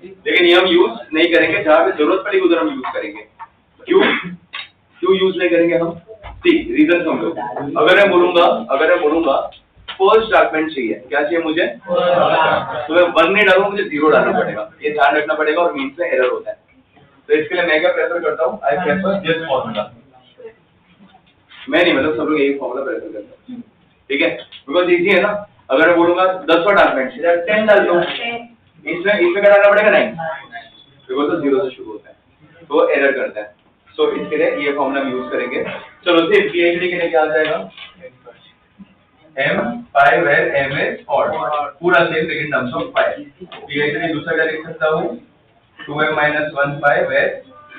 लेकिन ये हम यूज नहीं करेंगे, जहाँ पे जरूरत पड़ेगी उधर हम यूज करेंगे। क्यों यूज नहीं करेंगे हम, सी रीजन समझो। अगर मैं बोलूंगा फर्स्ट डार्कमैन चाहिए, क्या चाहिए मुझे, तो मैं 1 नहीं डालूंगा, मुझे 0 डालना पड़ेगा, ये ध्यान रखना पड़ेगा और मीन्स में एरर होता है। तो इसके लिए मैं क्या प्रेफर करता हूँ, आई प्रेफर दिस फॉर्मूला। मैं नहीं, मतलब सब लोग यही फॉर्मूला प्रेफर करते हैं, ठीक है, बिकॉज इजी है ना। अगर मैं बोलूंगा 10 डार्कमैन 10 डाल दो, इसमें क्या डालना पड़ेगा 9, बिकॉज तो 0 से शुरू होता है, तो एरर करता है। सो इसके लिए ये फॉर्मूला हम यूज करेंगे। चलो फिर पीएचडी के लिए क्या आ जाएगा, m pi where m is odd, पूरा सेम लेकिन टर्म्स ऑफ पाई। पीएचडी दूसरा क्या लिख सकता हूँ 2m minus 1 pi where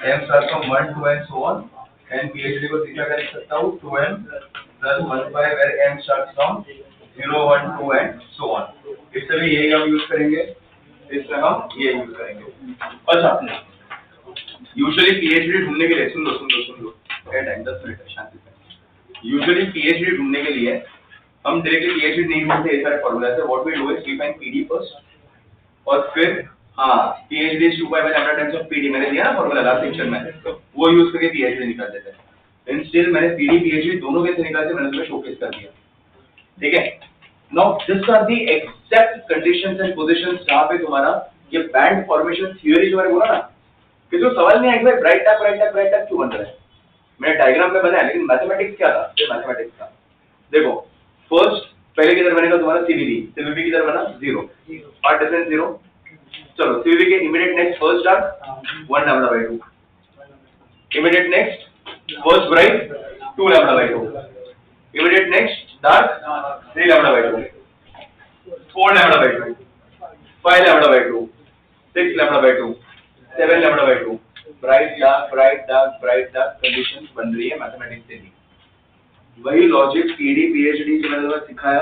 m starts from 1, 2 and so on, and PhD को तीसरा क्या लिख सकता हूँ 2m plus 1 pi where m starts from 0, 1, 2 and so on। इससे भी यही हम यूज करेंगे, इससे हम ये यूज करेंगे। अच्छा यूजुअली PhD ढूंढने के लिए सुन लो टाइम 10 मिनट शांति से। यूजुअली पीएचडी ढूंढने के लिए हम डायरेक्टली पीएचडी नहीं ढूंढते, ये सारे फॉर्मूला है। What we do is we find PD first, और फिर हाँ PhD is 2 pi by lambda times of PD, मैंने दिया ना फॉर्मूला लास्ट लेक्चर में, तो वो यूज करके पीएचडी निकाल देते हैं। इन स्टिल मैंने पीडी पीएचडी दोनों कैसे निकालते मैंने उसमें शोकेस कर दिया, ठीक है। Now this are the exact conditions and positions जहां पे तुम्हारा ये बैंड फॉर्मेशन थ्योरी जो मैंने बोला ना, कि जो सवाल नहीं है कि ब्राइट डार्क क्यों बन रहा है, मैंने डायग्राम में बनाया, लेकिन मैथमेटिक्स क्या था, ये मैथमेटिक्स था। देखो फर्स्ट पहले किधर बनेगा तुम्हारा सीवीबी किधर बना 0, और डिफरेंस 0। चलो सीवीबी के immediate next first dark 1 lambda by 2, immediate next first bright 2 lambda by 2, immediate next dark 3 lambda by 2, 4 lambda by 2, 5 lambda by 2, 6 lambda by 2, 7 lambda by 2। Bright dark conditions बन रही है mathematics से भी। वही logic PD PhD जो मैंने सिखाया,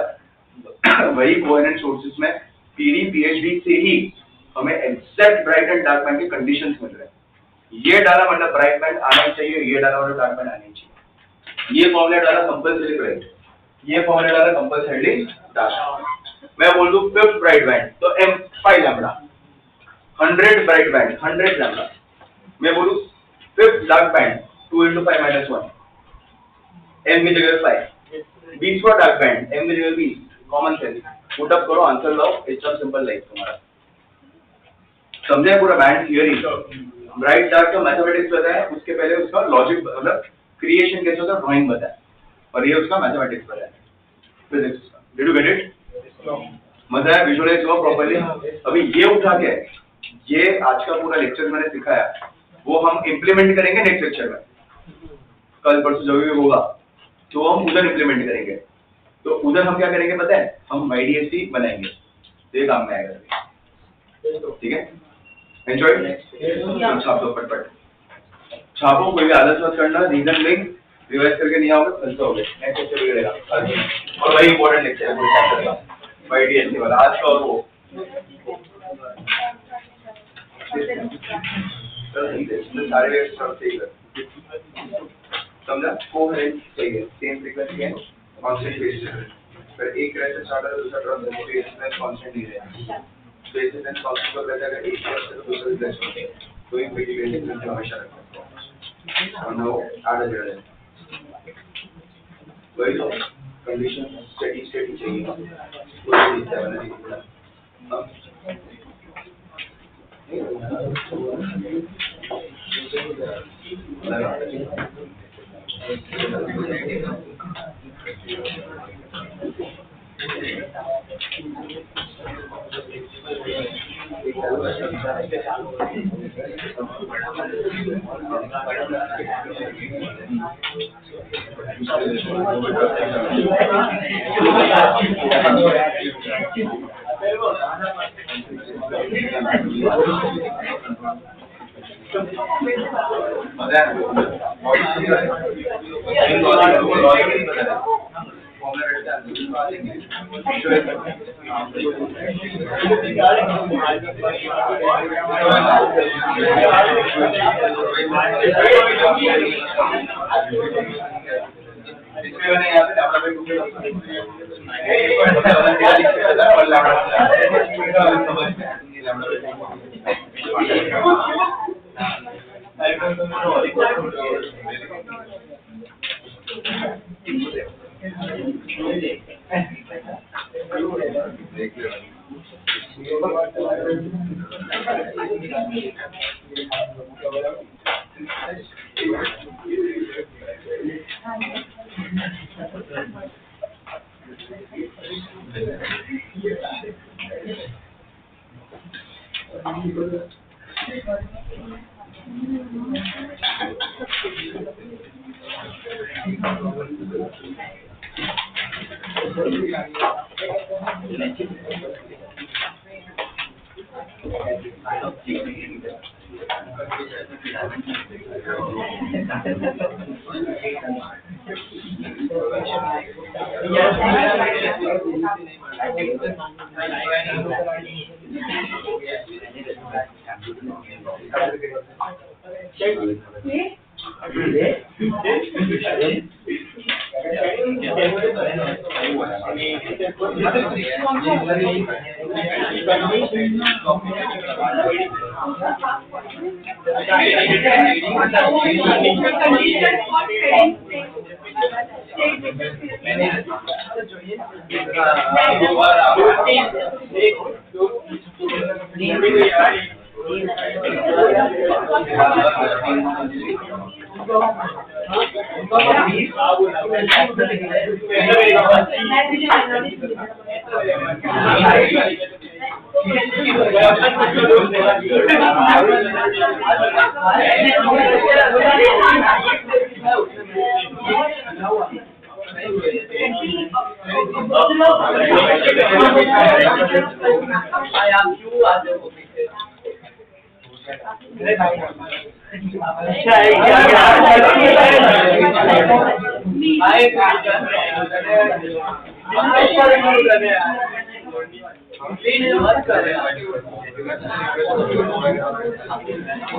वही कोहेरेंट सोर्सेस में पीडी पीएचडी से ही हमें exact bright and dark band के कंडीशंस मिल रहे हैं। ये डाला मतलब ब्राइट बैंड आना चाहिए, ये डाला मतलब डार्क बैंड आना चाहिए। ये फॉर्मूला डाला कंपल्सरी ब्राइट, ये फॉर्मूला डाला कंपल्सरी डार्क। मैं बोल दूं फिफ्थ ब्राइट बैंड तो m 5 lambda, 100 bright band 100 lambda. मैं बोलूं फिफ्थ डार्क बैंड 2 × 5 - 1, m की जगह 5। 20वां डार्क बैंड m की जगह 20, कॉमन सेंस पुट अप करो, आंसर लाओ, इट्स अ सिंपल लाइफ तुम्हारा। समझे पूरा बैंड थियरी, ब्राइट डार्क का मैथमेटिक्स बताया, उसके पहले उसका लॉजिक मतलब क्रिएशन कैसे होता है ड्राइंग बताया, और ये उसका मैथमेटिक्स बताया, physics. Did you get it? मजा है, विजुअलाइज हुआ प्रॉपर्ली। अभी ये उठा के ये आज का पूरा लेक्चर मैंने सिखाया, वो हम इम्प्लीमेंट करेंगे नेक्स्ट लेक्चर में, कल परसों जब भी होगा तो हम उधर इम्प्लीमेंट करेंगे। तो उधर हम क्या करेंगे पता है, हम YDST बनाएंगे, तो ये काम में आएगा, ठीक है। एंजॉय, छाप दो फटफट, छापो, कोई भी आलस मत करना, रीजन लिंक रिवाइज करके नहीं आओगे फंस जाओगे, नेक्स्ट लेक्चर बिगड़ेगा। और वही इंपॉर्टेंट लेक्चर है पूरे चैप्टर का, YDST वाला आज का। और वो सारे सब सही है, समझा? कोहेरेंस चाहिए, सेम फ्रीक्वेंसी है, कांस्टेंट फेज डिफरेंस। फिर एक रेट से स्टार्ट है, दूसरा ड्रॉप है, फेज डिफरेंस कांस्टेंट नहीं रहेगा। फेज डिफरेंस कांस्टेंट को रहता है, एक रेट से दूसरा रेट होता है, तो ये फेज डिफरेंस हमेशा रखते हैं। और वो आधा जड़ है, वही तो कंडीशन स्टेडी चाहिए, कोई दिखता है नहीं पड़ा।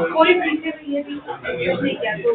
कोई पीछे ये भी नहीं क्या तो